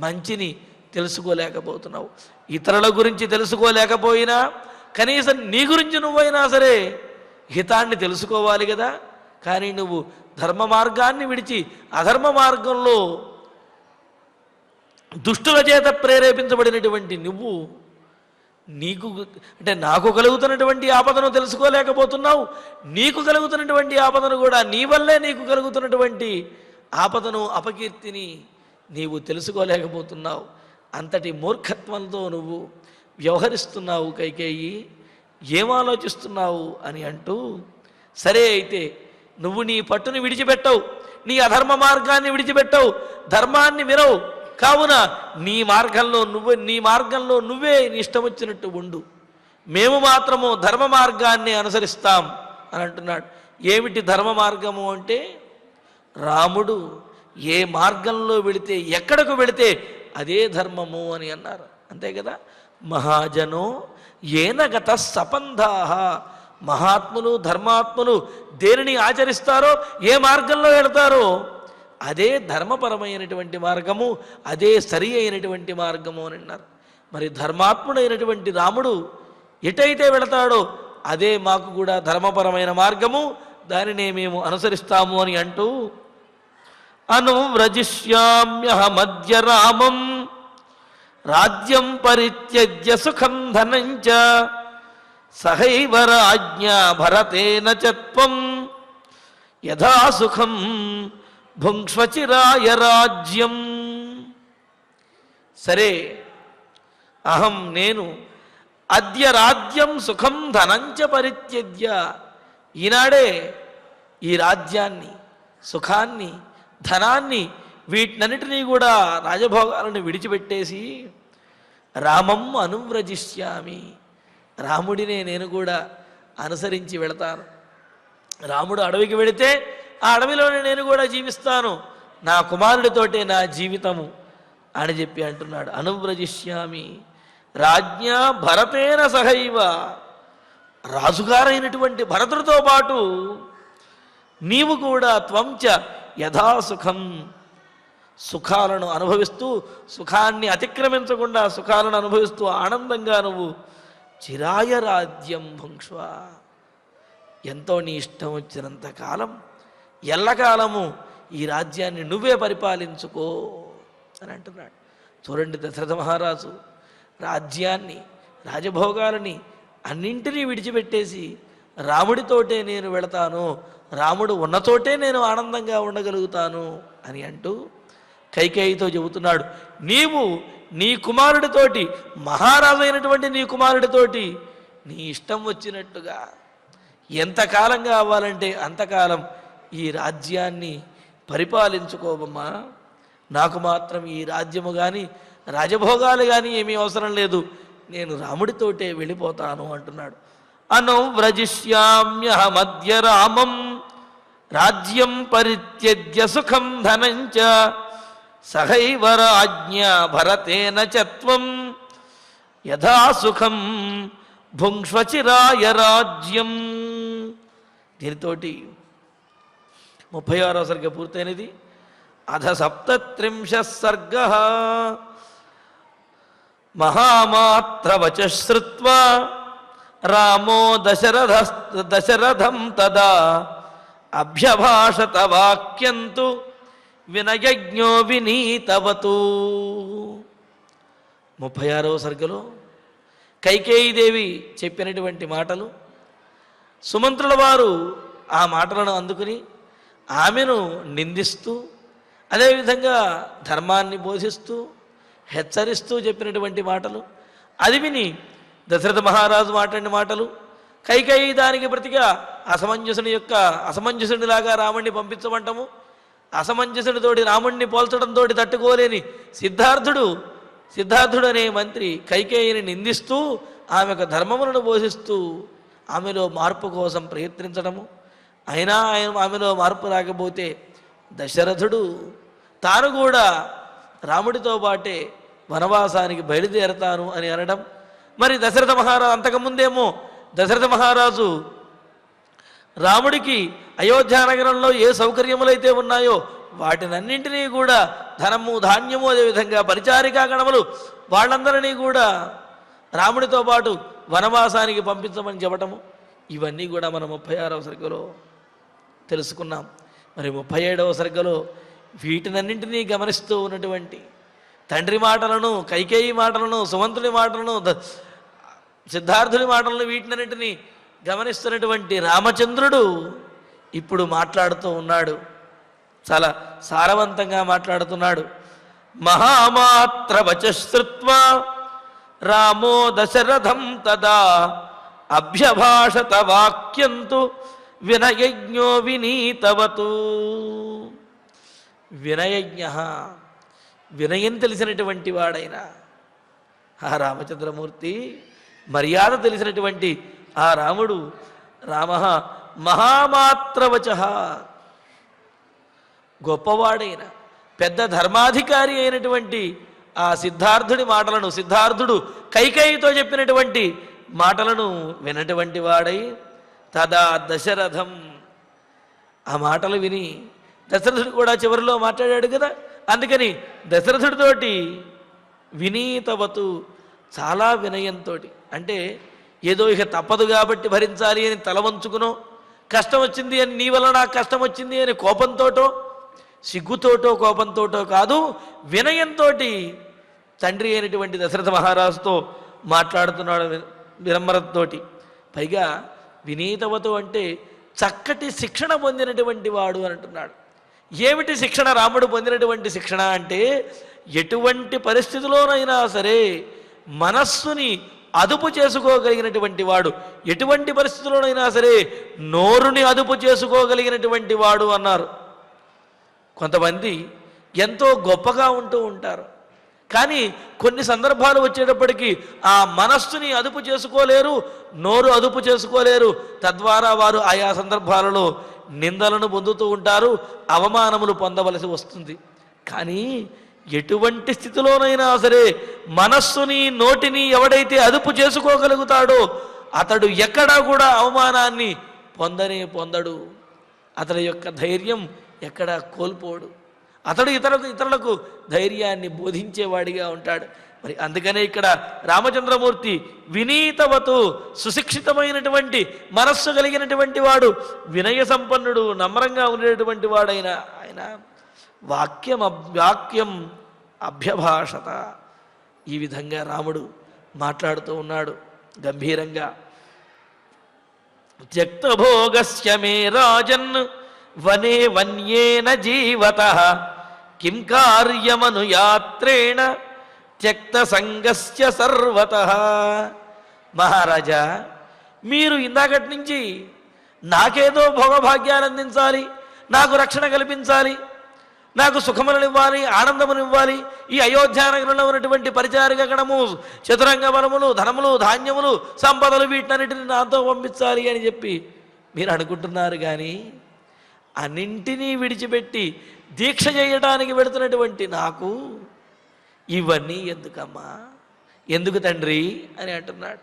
మంచిని తెలుసుకోలేకపోతున్నావు. ఇతరుల గురించి తెలుసుకోలేకపోయినా కనీసం నీ గురించి నువ్వైనా సరే హితాన్ని తెలుసుకోవాలి కదా. కానీ నువ్వు ధర్మ మార్గాన్ని విడిచి అధర్మ మార్గంలో దుష్టుల చేత ప్రేరేపించబడినటువంటి నువ్వు, నీకు అంటే నాకు కలుగుతున్నటువంటి ఆపదను తెలుసుకోలేకపోతున్నావు. నీకు కలుగుతున్నటువంటి ఆపదను కూడా, నీ వల్లే నీకు కలుగుతున్నటువంటి ఆపదను, అపకీర్తిని నీవు తెలుసుకోలేకపోతున్నావు. అంతటి మూర్ఖత్వంతో నువ్వు వ్యవహరిస్తున్నావు కైకేయి, ఏం ఆలోచిస్తున్నావు అని అంటూ, సరే అయితే నువ్వు నీ పట్టుని విడిచిపెట్టవు, నీ అధర్మ మార్గాన్ని విడిచిపెట్టవు, ధర్మాన్ని వినవు, కావున నీ మార్గంలో నువ్వే ఇష్టం వచ్చినట్టు ఉండు, మేము మాత్రము ధర్మ మార్గాన్ని అనుసరిస్తాం అని అంటున్నాడు. ఏమిటి ధర్మ మార్గము అంటే, రాముడు ఏ మార్గంలో వెళితే, ఎక్కడకు వెళితే అదే ధర్మము అని అన్నారు, అంతే కదా. మహాజనో ఏన గత సపంధాహ, మహాత్ములు ధర్మాత్ములు దేనిని ఆచరిస్తారో, ఏ మార్గంలో వెళతారో అదే ధర్మపరమైనటువంటి మార్గము, అదే సరి అయినటువంటి మార్గము అని అన్నారు. మరి ధర్మాత్ముడైనటువంటి రాముడు ఎటైతే వెళతాడో అదే మాకు కూడా ధర్మపరమైన మార్గము, దానినే మేము అనుసరిస్తాము అని అంటూ అనువ్రజిష్యామ్యహమద్య రామం రాజ్యం పరిత్యజ్య సుఖం ధనంచ సహైవ రాజ్ఞా భరతేన చత్వం యథా సుఖం భుంక్ష్వచిరాయ రాజ్యం. సరే, అహం నేను అద్య రాజ్యం సుఖం ధనంచ పరిత్యజ్య, ఈనాడే ఈ రాజ్యాన్ని, సుఖాన్ని, ధనాన్ని, వీటినన్నిటినీ కూడా రాజభోగాలను విడిచిపెట్టేసి రామం అనువ్రజిష్యామి, రాముడినే నేను కూడా అనుసరించి వెళతాను. రాముడు అడవికి వెళితే ఆ అడవిలోనే నేను కూడా జీవిస్తాను, నా కుమారుడితోటే నా జీవితము అని చెప్పి అంటున్నాడు. అనువ్రజిష్యామి రాజ్ఞా భరతేన సహైవ, రాజుగారైనటువంటి భరతుడితో పాటు నీవు కూడా త్వంచ యథాసుఖం, సుఖాలను అనుభవిస్తూ, సుఖాన్ని అతిక్రమించకుండా సుఖాలను అనుభవిస్తూ ఆనందంగా నువ్వు చిరాయ రాజ్యం భుంక్ష్వ, ఎంతో నీ ఇష్టం వచ్చినంత కాలం, ఎల్లకాలము ఈ రాజ్యాన్ని నువ్వే పరిపాలించుకో అని అంటున్నాడు. చూడండి, దశరథ మహారాజు రాజ్యాన్ని, రాజభోగాలని అన్నింటినీ విడిచిపెట్టేసి రాముడితోటే నేను వెళతాను, రాముడు ఉన్న చోటే నేను ఆనందంగా ఉండగలుగుతాను అని అంటూ కైకేయితో చెబుతున్నాడు. నీవు నీ కుమారుడితోటి, మహారాజు అయినటువంటి నీ కుమారుడితోటి నీ ఇష్టం వచ్చినట్టుగా ఎంతకాలం కావాలంటే అంతకాలం ఈ రాజ్యాన్ని పరిపాలించుకోవమ్మా, నాకు మాత్రం ఈ రాజ్యము కానీ రాజభోగాలు కానీ ఏమీ అవసరం లేదు, నేను రాముడితోటే వెళ్ళిపోతాను అంటున్నాడు. అనువ్రజిష్యామ్యహమద్య రామం రాజ్యం పరిత్యజ్య సుఖం ధనంచ సహైవ రాజ్ఞా భరతేన చత్వం యథా సుఖం భుంక్ష్వచిరాయ రాజ్యం. దీనితోటి 36వ సర్గ పూర్తయినది. అధ 37 సర్గ. మహామాత్రవచ శ్రుత్వా రామో దశరథం తదా అభ్యభాషత వాక్యంతు వినయజ్ఞో వినీతవతు. 36వ సర్గలో కైకేయీదేవి చెప్పినటువంటి మాటలు, సుమంత్రుల వారు ఆ మాటలను అందుకుని ఆమెను నిందిస్తూ, అదేవిధంగా ధర్మాన్ని బోధిస్తూ హెచ్చరిస్తూ చెప్పినటువంటి మాటలు, అది విని దశరథ మహారాజు మాట్లాడిన మాటలు, కైకేయి దానికి ప్రతిగా అసమంజసునిలాగా రాముణ్ణి పంపించమంటము, అసమంజసునితోటి రాముణ్ణి పోల్చడంతో తట్టుకోలేని సిద్ధార్థుడు అనే మంత్రి కైకేయిని నిందిస్తూ ఆమెకు ధర్మములను బోధిస్తూ ఆమెలో మార్పు కోసం ప్రయత్నించడము, అయినా ఆమెలో మార్పు రాకపోతే దశరథుడు తాను కూడా రాముడితో పాటే వనవాసానికి బయలుదేరతాను అని అనడం. మరి దశరథ మహారాజు అంతకుముందేమో దశరథ మహారాజు రాముడికి అయోధ్యానగరంలో ఏ సౌకర్యములైతే ఉన్నాయో వాటినన్నింటినీ కూడా, ధనము ధాన్యము అదేవిధంగా పరిచారికా గణములు వాళ్ళందరినీ కూడా రాముడితో పాటు వనవాసానికి పంపించమని చెప్పటము, ఇవన్నీ కూడా మనం 36వ సర్గలో తెలుసుకున్నాం. మరి 37వ సర్గలో వీటినన్నింటినీ గమనిస్తూ ఉన్నటువంటి తండ్రి మాటలను, కైకేయి మాటలను, సుమంతుడి మాటలను, సిద్ధార్థుడి మాటలను, వీటినన్నింటినీ గమనిస్తున్నటువంటి రామచంద్రుడు ఇప్పుడు మాట్లాడుతూ ఉన్నాడు. చాలా సారవంతంగా మాట్లాడుతున్నాడు. మహామాత్రవచ శ్రుత్వా రామో దశరథం తదా అభ్యభాషత వాక్యంతు వినయజ్ఞో వినీతవతు. వినయజ్ఞ, వినయం తెలిసినటువంటి వాడైన ఆ రామచంద్రమూర్తి, మర్యాద తెలిసినటువంటి ఆ రాముడు, రామ మహామాత్రవచ, గొప్పవాడైన పెద్ద ధర్మాధికారి అయినటువంటి ఆ సిద్ధార్థుడి మాటలను, సిద్ధార్థుడు కైకేయితో చెప్పినటువంటి మాటలను వినటువంటి వాడై తదా దశరథం, ఆ మాటలు విని దశరథుడు కూడా చివరిలో మాట్లాడాడు కదా, అందుకని దశరథుడితోటి వినీతవతు, చాలా వినయంతో, అంటే ఏదో ఇక తప్పదు కాబట్టి భరించాలి అని తల వంచుకునో, కష్టం వచ్చింది అని నీ వల్ల నాకు కష్టం వచ్చింది అని కోపంతోటో, సిగ్గుతోటో కోపంతోటో కాదు, వినయంతో తండ్రి అయినటువంటి దశరథ మహారాజుతో మాట్లాడుతున్నాడు వినమ్రతతోటి. పైగా వినీతవతో అంటే చక్కటి శిక్షణ పొందినటువంటి వాడు అని అంటున్నాడు. ఏమిటి శిక్షణ? రాముడు పొందినటువంటి శిక్షణ అంటే ఎటువంటి పరిస్థితిలోనైనా సరే మనస్సుని అదుపు చేసుకోగలిగినటువంటి వాడు, ఎటువంటి పరిస్థితుల్లోనైనా సరే నోరుని అదుపు చేసుకోగలిగినటువంటి వాడు అన్నారు. కొంతమంది ఎంతో గొప్పగా ఉంటూ ఉంటారు, కానీ కొన్ని సందర్భాలు వచ్చేటప్పటికీ ఆ మనస్సుని అదుపు చేసుకోలేరు, నోరు అదుపు చేసుకోలేరు. తద్వారా వారు ఆయా సందర్భాలలో నిందలను పొందుతూ ఉంటారు, అవమానములు పొందవలసి వస్తుంది. కానీ ఎటువంటి స్థితిలోనైనా సరే మనస్సుని నోటిని ఎవడైతే అదుపు చేసుకోగలుగుతాడో అతడు ఎక్కడా కూడా అవమానాన్ని పొందడు. అతడి యొక్క ధైర్యం ఎక్కడా కోల్పోడు. అతడు ఇతరులకు ధైర్యాన్ని బోధించేవాడిగా ఉంటాడు. మరి అందుకనే ఇక్కడ రామచంద్రమూర్తి వినీతవతు, సుశిక్షితమైనటువంటి మనస్సు కలిగినటువంటి వాడు, వినయ సంపన్నుడు, నమ్రంగా ఉండేటువంటి వాడైన ఆయన వాక్యం అభ్యభాషత. ఈ విధంగా రాముడు మాట్లాడుతూ ఉన్నాడు గంభీరంగా. త్యక్తభోగస్య మే రాజన్ వనే వన్యేన జీవతః కిం కార్యమనుయాత్రేణ త్యక్త సంగస్య సర్వతః. మహారాజా, మీరు ఇందాకటి నుంచి నాకేదో భోగభాగ్యాలు అందించాలి, నాకు రక్షణ కల్పించాలి, నాకు సుఖములనివ్వాలి, ఆనందమునివ్వాలి, ఈ అయోధ్యానగరంలో ఉన్నటువంటి పరిచారిక గణము, చతురంగ బలములు, ధనములు, ధాన్యములు, సంపదలు వీటన్నిటిని నాతో పంపించాలి అని చెప్పి మీరు అనుకుంటున్నారు. కానీ అన్నింటినీ విడిచిపెట్టి దీక్ష చేయడానికి వెళుతున్నటువంటి నాకు ఇవన్నీ ఎందుకమ్మా, ఎందుకు తండ్రి అని అంటున్నాడు.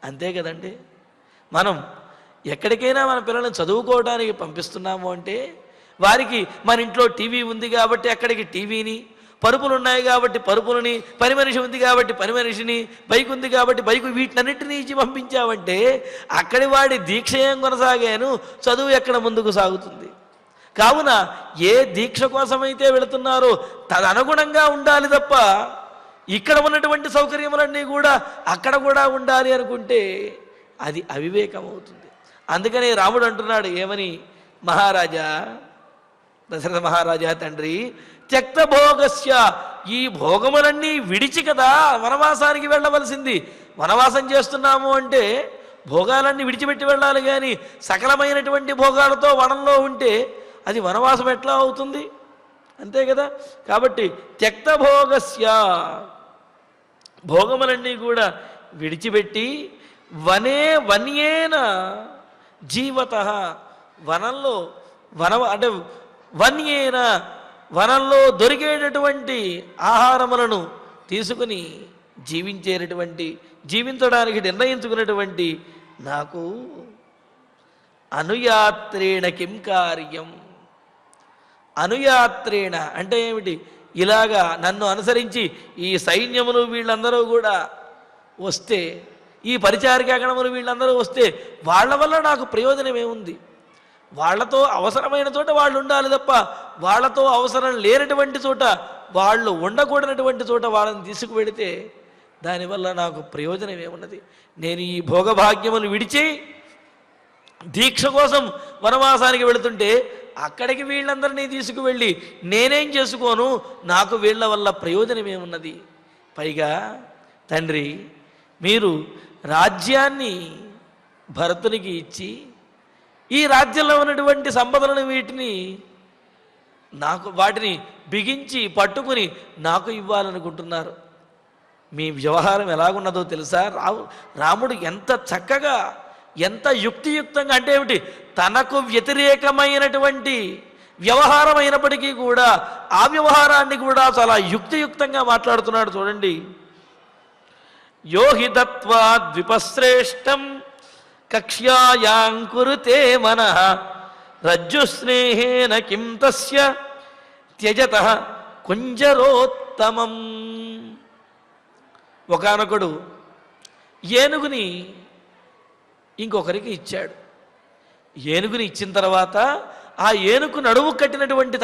అంతే కదండి, మనం ఎక్కడికైనా మన పిల్లల్ని చదువుకోవడానికి పంపిస్తున్నాము అంటే వారికి మన ఇంట్లో టీవీ ఉంది కాబట్టి అక్కడికి టీవీని, పరుపులు ఉన్నాయి కాబట్టి పరుపులని, పని మనిషి ఉంది కాబట్టి పని మనిషిని, బైక్ ఉంది కాబట్టి బైకు, వీటినన్నింటినీ ఇచ్చి పంపించామంటే అక్కడి వాడి దీక్ష ఏం కొనసాగాను, చదువు ఎక్కడ ముందుకు సాగుతుంది. కావున ఏ దీక్ష కోసమైతే వెళుతున్నారో తదనుగుణంగా ఉండాలి తప్ప ఇక్కడ ఉన్నటువంటి సౌకర్యములన్నీ కూడా అక్కడ కూడా ఉండాలి అనుకుంటే అది అవివేకం అవుతుంది. అందుకనే రాముడు అంటున్నాడు ఏమని, మహారాజా, దశరథ మహారాజా తండ్రి, త్యక్త భోగస్య, ఈ భోగములన్నీ విడిచి కదా వనవాసానికి వెళ్ళవలసింది. వనవాసం చేస్తున్నాము అంటే భోగాలన్నీ విడిచిపెట్టి వెళ్ళాలి, కానీ సకలమైనటువంటి భోగాలతో వనంలో ఉంటే అది వనవాసం ఎట్లా అవుతుంది? అంతే కదా. కాబట్టి త్యక్త భోగస్య, భోగములన్నీ కూడా విడిచిపెట్టి వన్యేన జీవతః, వనంలో అంటే వన్యేన, వనంలో దొరికేటటువంటి ఆహారములను తీసుకుని జీవించడానికి నిర్ణయించుకున్నటువంటి నాకు అనుయాత్రేణ కిం కార్యం. అనుయాత్రేణ అంటే ఏమిటి? ఇలాగా నన్ను అనుసరించి ఈ సైన్యములు వీళ్ళందరూ కూడా వస్తే, ఈ పరిచారికాగణములు వీళ్ళందరూ వస్తే వాళ్ళ వల్ల నాకు ప్రయోజనం ఏముంది? వాళ్లతో అవసరమైన చోట వాళ్ళు ఉండాలి తప్ప వాళ్లతో అవసరం లేనటువంటి చోట, వాళ్ళు ఉండకూడనటువంటి చోట వాళ్ళని తీసుకువెడితే దానివల్ల నాకు ప్రయోజనం ఏమున్నది? నేను ఈ భోగభాగ్యములు విడిచి దీక్ష కోసం వనవాసానికి వెళుతుంటే అక్కడికి వీళ్ళందరినీ తీసుకువెళ్ళి నేనేం చేసుకోను? నాకు వీళ్ళ వల్ల ప్రయోజనం ఏమున్నది? పైగా తండ్రి, మీరు రాజ్యాన్ని భరతునికి ఇచ్చి ఈ రాజ్యంలో ఉన్నటువంటి సంపదలను వీటిని వాటిని బిగించి పట్టుకుని నాకు ఇవ్వాలనుకుంటున్నారు. మీ వ్యవహారం ఎలాగున్నదో తెలుసా? రాముడు ఎంత చక్కగా, ఎంత యుక్తియుక్తంగా, అంటే ఏమిటి, తనకు వ్యతిరేకమైనటువంటి వ్యవహారం అయినప్పటికీ కూడా ఆ వ్యవహారాన్ని కూడా చాలా యుక్తియుక్తంగా మాట్లాడుతున్నాడు. చూడండి, యోహి దత్వా ద్విపశ్రేష్టం కక్ష్యాయాంకురుతే మనః రజ్జుస్నేహేన కిం తస్య త్యజతః కుంజరోత్తమం. ఒకానొకడు ఏనుగుని ఇంకొకరికి ఇచ్చాడు. ఏనుగుని ఇచ్చిన తర్వాత ఆ ఏనుగు నడుము కట్టినటువంటి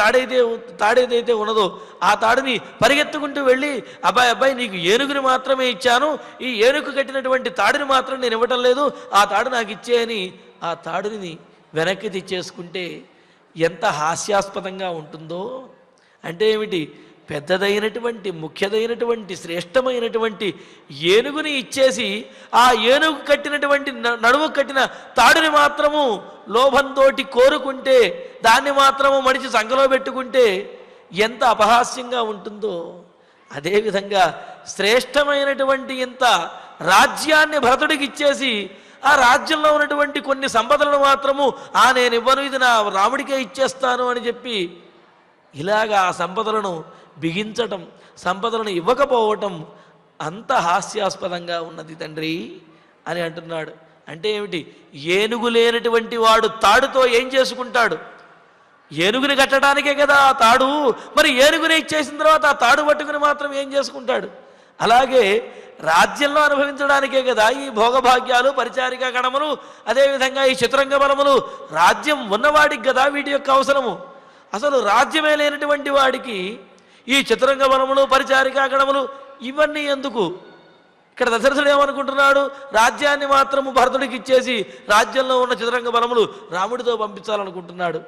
తాడేదైతే ఉన్నదో ఆ తాడుని పరిగెత్తుకుంటూ వెళ్ళి, అబ్బాయి నీకు ఏనుగుని మాత్రమే ఇచ్చాను, ఈ ఏనుగు కట్టినటువంటి తాడుని మాత్రం నేను ఇవ్వటం లేదు, ఆ తాడు నాకు ఇచ్చే అని ఆ తాడుని వెనక్కి తెచ్చేసుకుంటే ఎంత హాస్యాస్పదంగా ఉంటుందో. అంటే ఏమిటి, పెద్దదైనటువంటి ముఖ్యదైనటువంటి శ్రేష్టమైనటువంటి ఏనుగుని ఇచ్చేసి ఆ ఏనుగు కట్టినటువంటి నడుము కట్టిన తాడుని మాత్రము లోభంతో కోరుకుంటే, దాన్ని మాత్రము మడిచి సంకలో పెట్టుకుంటే ఎంత అపహాస్యంగా ఉంటుందో. అదేవిధంగా శ్రేష్టమైనటువంటి ఇంత రాజ్యాన్ని భరతుడికి ఇచ్చేసి ఆ రాజ్యంలో ఉన్నటువంటి కొన్ని సంపదలను మాత్రము నేను ఇవ్వను, ఇది నా రాముడికే ఇచ్చేస్తాను అని చెప్పి ఇలాగా ఆ సంపదలను బిగించటం, సంపదలను ఇవ్వకపోవటం అంత హాస్యాస్పదంగా ఉన్నది తండ్రి అని అంటున్నాడు. అంటే ఏమిటి, ఏనుగు లేనటువంటి వాడు తాడుతో ఏం చేసుకుంటాడు? ఏనుగుని కట్టడానికే కదా ఆ తాడు. మరి ఏనుగుని ఇచ్చేసిన తర్వాత ఆ తాడు పట్టుకుని మాత్రం ఏం చేసుకుంటాడు? అలాగే రాజ్యంలో అనుభవించడానికే కదా ఈ భోగభాగ్యాలు, పరిచారికా గణములు, అదేవిధంగా ఈ చతురంగ బలములు. రాజ్యం ఉన్నవాడికి కదా వీటి యొక్క అవసరము. అసలు రాజ్యమే లేనటువంటి వాడికి ఈ చతురంగ బలములు, పరిచారికా గణములు ఇవన్నీ ఎందుకు? ఇక్కడ దశరథుడు ఏమనుకుంటున్నాడు, రాజ్యాన్ని మాత్రము భరతుడికి ఇచ్చేసి రాజ్యంలో ఉన్న చతురంగ బలములు రాముడితో పంపించాలనుకుంటున్నాడు.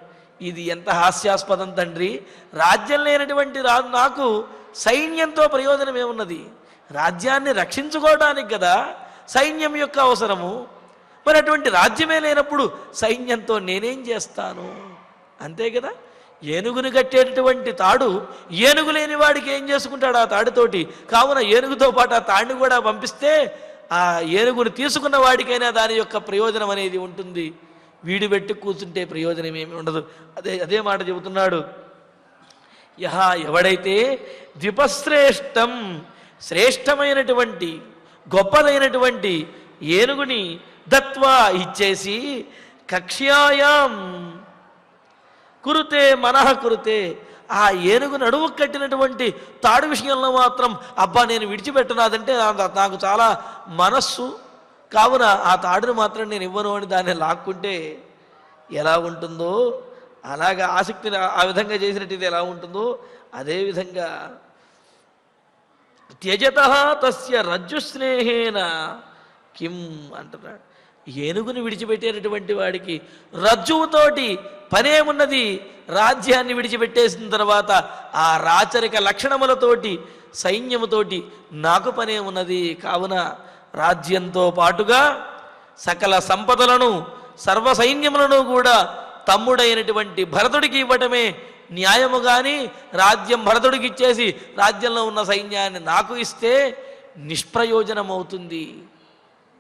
ఇది ఎంత హాస్యాస్పదం తండ్రి. రాజ్యం లేనటువంటి నాకు సైన్యంతో ప్రయోజనం ఏమున్నది? రాజ్యాన్ని రక్షించుకోవడానికి కదా సైన్యం యొక్క అవసరము. మరి అటువంటి రాజ్యమే లేనప్పుడు సైన్యంతో నేనేం చేస్తాను? అంతే కదా. ఏనుగుని కట్టేటటువంటి తాడు ఏనుగు లేని వాడికి ఏం చేసుకుంటాడు ఆ తాడుతోటి? కావున ఏనుగుతో పాటు ఆ తాడిని కూడా పంపిస్తే ఆ ఏనుగుని తీసుకున్న వాడికైనా దాని యొక్క ప్రయోజనం అనేది ఉంటుంది. వీడు పెట్టి కూర్చుంటే ప్రయోజనం ఏమి ఉండదు. అదే మాట చెబుతున్నాడు. ఎవడైతే ద్విపశ్రేష్టం, శ్రేష్టమైనటువంటి గొప్పదైనటువంటి ఏనుగుని దత్వా ఇచ్చేసి, కక్ష్యాయాం కురుతే మనః కురుతే, ఆ ఏనుగు నడుము కట్టినటువంటి తాడు విషయంలో మాత్రం నేను విడిచిపెట్టనాదంటే నాకు చాలా మనస్సు, కావున ఆ తాడును మాత్రం నేను ఇవ్వను అని దాన్ని లాక్కుంటే ఎలా ఉంటుందో, అలాగా ఆసక్తిని ఆ విధంగా చేసినట్టు ఇది ఎలా ఉంటుందో అదేవిధంగా త్యజత తస్య రజ్జు స్నేహేన కిం అంటున్నాడు. ఏనుగుని విడిచిపెట్టేటటువంటి వాడికి రజ్జువుతోటి పనేమున్నది? రాజ్యాన్ని విడిచిపెట్టేసిన తర్వాత ఆ రాచరిక లక్షణములతోటి, సైన్యముతోటి నాకు పనేమున్నది? కావున రాజ్యంతో పాటుగా సకల సంపదలను, సర్వ సైన్యములను కూడా తమ్ముడైనటువంటి భరతుడికి ఇవ్వటమే న్యాయము. కానీ రాజ్యం భరతుడికి ఇచ్చేసి రాజ్యంలో ఉన్న సైన్యాన్ని నాకు ఇస్తే నిష్ప్రయోజనమవుతుంది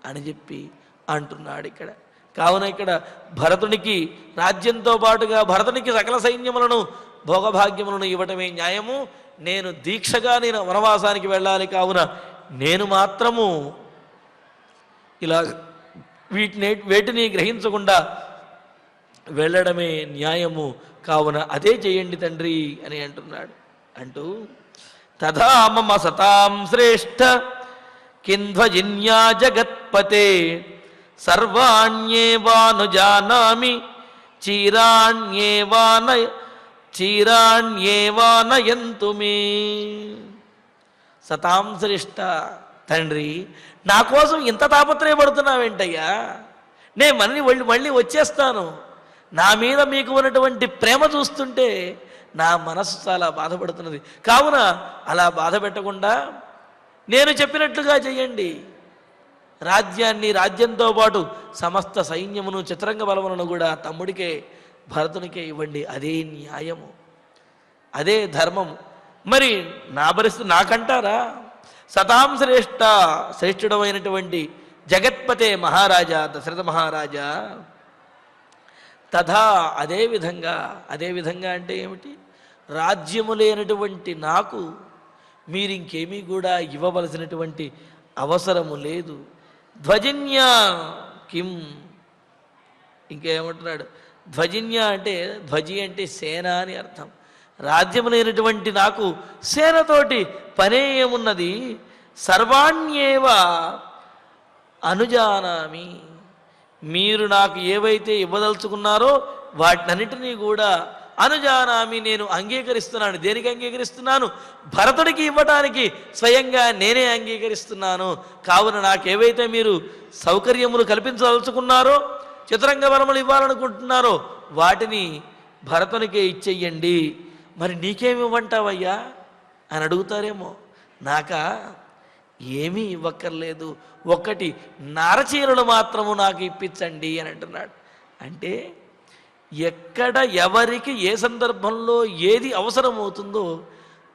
అని చెప్పి అంటున్నాడు ఇక్కడ. కావున ఇక్కడ భరతునికి రాజ్యంతో పాటుగా భరతునికి సకల సైన్యములను, భోగభాగ్యములను ఇవ్వటమే న్యాయము. నేను దీక్షగా వనవాసానికి వెళ్ళాలి, కావున నేను మాత్రము ఇలా వేటిని గ్రహించకుండా వెళ్ళడమే న్యాయము. కావున అదే చేయండి తండ్రి అని అంటున్నాడు. అంటూ తథా మమ సతాం శ్రేష్ఠ కింధ్వజిన్యా జగత్పతే సర్వాణ్యేవానుజానామి చీరాణ్యేవానయంతు మే. సతాం శ్రేష్ఠ, తండ్రి నా కోసం ఇంత తాపత్రయపడుతున్నావేంటయ్యా? నేను మళ్ళీ వచ్చేస్తాను. నా మీద మీకు ఉన్నటువంటి ప్రేమ చూస్తుంటే నా మనసు చాలా బాధపడుతున్నది. కావున అలా బాధ పెట్టకుండా నేను చెప్పినట్లుగా చేయండి. రాజ్యాన్ని, రాజ్యంతో పాటు సమస్త సైన్యమును, చతురంగ బలములను కూడా తమ్ముడికే, భరతునికే ఇవ్వండి. అదే న్యాయము, అదే ధర్మము. మరి నా పరిస్థితి నాకంటారా? సతాం శ్రేష్ఠ, శ్రేష్ఠుడమైనటువంటి జగత్పతే మహారాజా, దశరథ మహారాజా. తథా అదేవిధంగా అంటే ఏమిటి? రాజ్యము లేనటువంటి నాకు మీరు ఇంకేమీ కూడా ఇవ్వవలసినటువంటి అవసరము లేదు. ధ్వజిన్యా కిం, ఇంకేమంటున్నాడు? ధ్వజిన్య అంటే, ధ్వజి అంటే సేన అని అర్థం. రాజ్యము లేనటువంటి నాకు సేనతోటి పనే ఏమున్నది? సర్వాణ్యేవ అనుజానామి, మీరు నాకు ఏవైతే ఇవ్వదలుచుకున్నారో వాటినన్నిటినీ కూడా అనుజానామి, నేను అంగీకరిస్తున్నాను. దేనికి అంగీకరిస్తున్నాను? భరతుడికి ఇవ్వటానికి స్వయంగా నేనే అంగీకరిస్తున్నాను. కావున నాకేవైతే మీరు సౌకర్యములు కల్పించదలుచుకున్నారో, చతురంగ బలములు ఇవ్వాలనుకుంటున్నారో వాటిని భరతునికే ఇచ్చేయండి. మరి నీకేమి ఇవ్వంటావయ్యా అని అడుగుతారేమో. నాకా ఏమీ ఇవ్వక్కర్లేదు, ఒక్కటి నారచీరలు మాత్రము నాకు ఇప్పించండి అని అంటున్నాడు. అంటే ఎక్కడ ఎవరికి ఏ సందర్భంలో ఏది అవసరమవుతుందో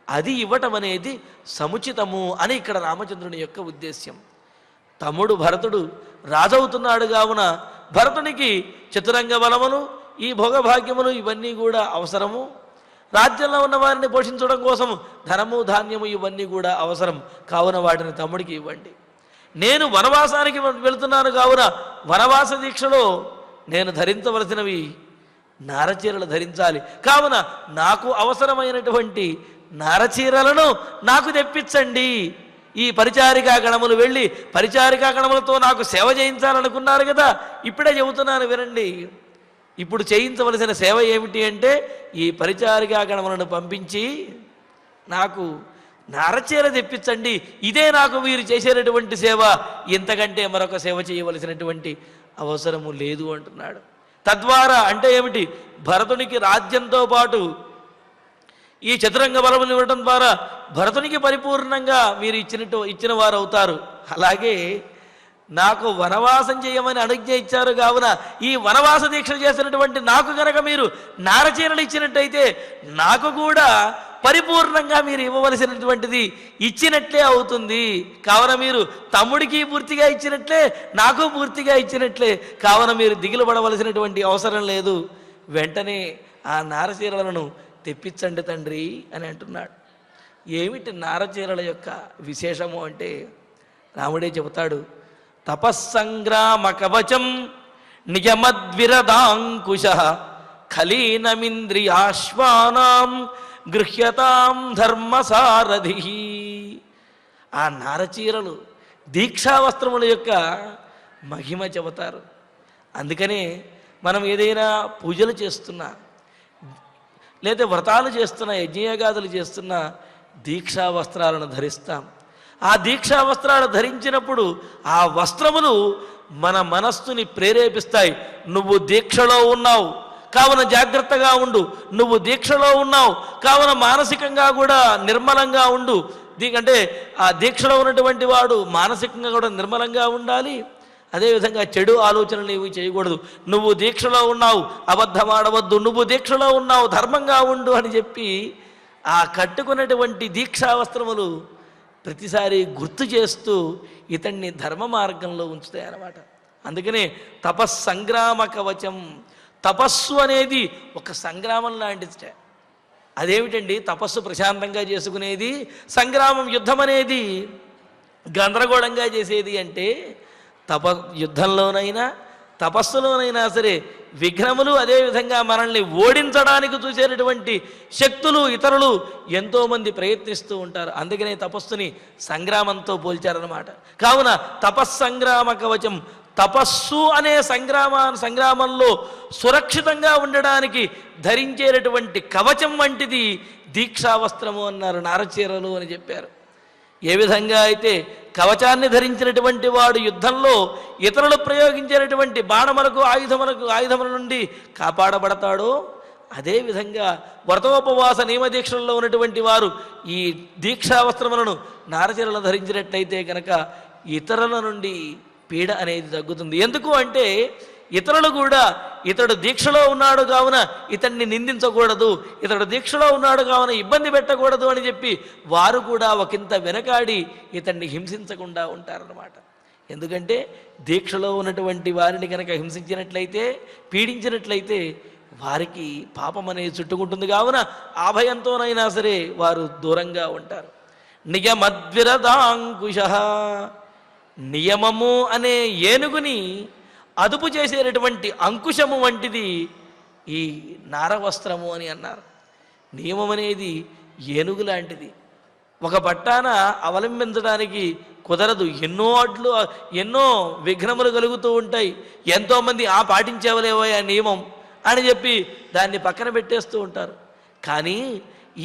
అది ఇవ్వటం అనేది సముచితము అని ఇక్కడ రామచంద్రుని యొక్క ఉద్దేశ్యం. తమ్ముడు భరతుడు రాజవుతున్నాడు కావున భరతునికి చతురంగ బలములు, ఈ భోగభాగ్యములు ఇవన్నీ కూడా అవసరము. రాజ్యంలో ఉన్న వారిని పోషించడం కోసం ధనము ధాన్యము ఇవన్నీ కూడా అవసరం. కావున వాటిని తమ్ముడికి ఇవ్వండి. నేను వనవాసానికి వెళుతున్నాను కావున వనవాస దీక్షలో నేను ధరించవలసినవి నారచీరలు ధరించాలి. కావున నాకు అవసరమైనటువంటి నారచీరలను నాకు తెప్పించండి. ఈ పరిచారికా గణములు వెళ్ళి పరిచారికా గణములతో నాకు సేవ చేయించాలనుకున్నారు కదా, ఇప్పుడే చెబుతున్నాను వినండి. ఇప్పుడు చేయించవలసిన సేవ ఏమిటి అంటే, ఈ పరిచారికా గణములను పంపించి నాకు నారచీర తెప్పించండి. ఇదే నాకు వీరు చేసేటటువంటి సేవ, ఇంతకంటే మరొక సేవ చేయవలసినటువంటి అవసరము లేదు అంటున్నాడు. తద్వారా అంటే ఏమిటి? భరతునికి రాజ్యంతో పాటు ఈ చతురంగ బలములు ఇవ్వడం ద్వారా భరతునికి పరిపూర్ణంగా మీరు ఇచ్చిన వారు అవుతారు. అలాగే నాకు వనవాసం చేయమని అనుజ్ఞ ఇచ్చారు కావున ఈ వనవాస దీక్ష చేసినటువంటి నాకు గనక మీరు నారచీరలు ఇచ్చినట్టయితే నాకు కూడా పరిపూర్ణంగా మీరు ఇవ్వవలసినటువంటిది ఇచ్చినట్లే అవుతుంది. కావున మీరు తమ్ముడికి పూర్తిగా ఇచ్చినట్లే నాకు పూర్తిగా ఇచ్చినట్లే. కావున మీరు దిగులు పడవలసినటువంటి అవసరం లేదు. వెంటనే ఆ నారచీరలను తెప్పించండి తండ్రి అని అంటున్నాడు. ఏమిటి నారచీరల యొక్క విశేషము అంటే రాముడే చెబుతాడు. తపస్సంగ్రామ కవచం నియమద్విరదాంకుశ ఖలీనమింద్రియాశ్వానాం గృహ్యతాం ధర్మసారథి. ఆ నారచీరలు దీక్షావస్త్రముల యొక్క మహిమ చెబుతారు. అందుకనే మనం ఏదైనా పూజలు చేస్తున్నా, లేదా వ్రతాలు చేస్తున్నా, యజ్ఞయాగాదులు చేస్తున్నా దీక్షా వస్త్రాలను ధరిస్తాం. ఆ దీక్షా వస్త్రాలు ధరించినప్పుడు ఆ వస్త్రములు మన మనస్సుని ప్రేరేపిస్తాయి. నువ్వు దీక్షలో ఉన్నావు కావున జాగ్రత్తగా ఉండు, నువ్వు దీక్షలో ఉన్నావు కావున మానసికంగా కూడా నిర్మలంగా ఉండు. అంటే ఆ దీక్షలో ఉన్నటువంటి వాడు మానసికంగా కూడా నిర్మలంగా ఉండాలి. అదేవిధంగా చెడు ఆలోచనలు ఏవి చేయకూడదు. నువ్వు దీక్షలో ఉన్నావు, అబద్ధం ఆడవద్దు, నువ్వు దీక్షలో ఉన్నావు, ధర్మంగా ఉండు అని చెప్పి ఆ కట్టుకున్నటువంటి దీక్షా వస్త్రములు ప్రతిసారి గుర్తు చేస్తూ ఇతన్ని ధర్మ మార్గంలో ఉంచుతాయి అన్నమాట. అందుకనే తపస్సంగ్రామ కవచం. తపస్సు అనేది ఒక సంగ్రామం లాంటిది. అదేమిటండి తపస్సు ప్రశాంతంగా చేసుకునేది, సంగ్రామం యుద్ధం అనేది గందరగోళంగా చేసేది అంటే యుద్ధంలోనైనా తపస్సులోనైనా సరే విఘ్నములు, అదేవిధంగా మనల్ని ఓడించడానికి చూసేటటువంటి శక్తులు ఇతరులు ఎంతోమంది ప్రయత్నిస్తూ ఉంటారు. అందుకనే తపస్సుని సంగ్రామంతో పోల్చారన్నమాట. కావున తపస్సంగ్రామ కవచం, తపస్సు అనే సంగ్రామంలో సురక్షితంగా ఉండడానికి ధరించేటటువంటి కవచం వంటిది దీక్షావస్త్రము అన్నారు, నారచీరలు అని చెప్పారు. ఏ విధంగా అయితే కవచాన్ని ధరించినటువంటి వాడు యుద్ధంలో ఇతరులు ప్రయోగించేటటువంటి బాణములకు ఆయుధముల నుండి కాపాడబడతాడో, అదేవిధంగా వ్రతోపవాస నియమదీక్షల్లో ఉన్నటువంటి వారు ఈ దీక్షావస్త్రములను నారచీరలను ధరించినట్లయితే కనుక ఇతరుల నుండి పీడ అనేది తగ్గుతుంది. ఎందుకు అంటే ఇతరులు కూడా ఇతడు దీక్షలో ఉన్నాడు కావున ఇతన్ని నిందించకూడదు, ఇతడు దీక్షలో ఉన్నాడు కావున ఇబ్బంది పెట్టకూడదు అని చెప్పి వారు కూడా ఒకంత వెనకాడి ఇతన్ని హింసించకుండా ఉంటారన్నమాట. ఎందుకంటే దీక్షలో ఉన్నటువంటి వారిని కనుక హింసించినట్లయితే, పీడించినట్లయితే వారికి పాపం అనేది చుట్టుకుంటుంది. కావున ఆ భయంతోనైనా సరే వారు దూరంగా ఉంటారు. నియమద్విరదాంకుశ, నియమము అనే ఏనుగుని అదుపు చేసేటటువంటి అంకుశము వంటిది ఈ నారవస్త్రము అని అన్నారు. నియమం అనేది ఏనుగు లాంటిది. ఒక పట్టాన అవలంబించడానికి కుదరదు. ఎన్నో అడ్లు, ఎన్నో విఘ్నములు కలుగుతూ ఉంటాయి. ఎంతోమంది పాటించేవలేవో ఆ నియమం అని చెప్పి దాన్ని పక్కన పెట్టేస్తూ ఉంటారు. కానీ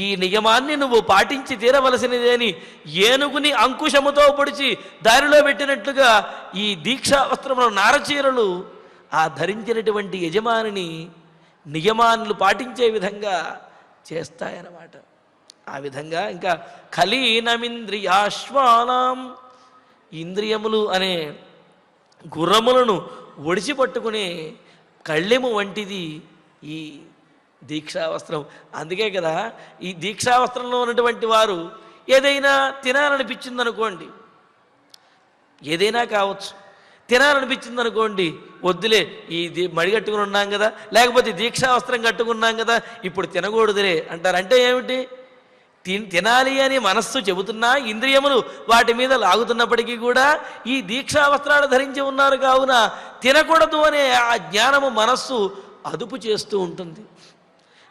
ఈ నియమాన్ని నువ్వు పాటించి తీరవలసినది అని ఏనుగుని అంకుశముతో పొడిచి దారిలో పెట్టినట్లుగా ఈ దీక్షా వస్త్రములు నారచీరలు ఆ ధరించినటువంటి యజమానిని నియమాలు పాటించే విధంగా చేస్తాయన్నమాట. ఆ విధంగా ఇంకా ఖలీనమింద్రియాశ్వానాం, ఇంద్రియములు అనే గుర్రములను ఒడిచి పట్టుకునే కళ్ళెము వంటిది ఈ దీక్షావస్త్రం. అందుకే కదా ఈ దీక్షావస్త్రంలో ఉన్నటువంటి వారు ఏదైనా తినాలనిపించిందనుకోండి, ఏదైనా కావచ్చు, తినాలనిపించిందనుకోండి, వద్దులే ఈ మడి కట్టుకుని ఉన్నాం కదా, లేకపోతే దీక్షావస్త్రం కట్టుకున్నాం కదా, ఇప్పుడు తినకూడదులే అంటారు. అంటే ఏమిటి? తినాలి అని మనస్సు చెబుతున్నా ఇంద్రియములు వాటి మీద లాగుతున్నప్పటికీ కూడా ఈ దీక్షావస్త్రాలు ధరించి ఉన్నారు కావున తినకూడదు అనే ఆ జ్ఞానము మనస్సు అదుపు చేస్తూ ఉంటుంది.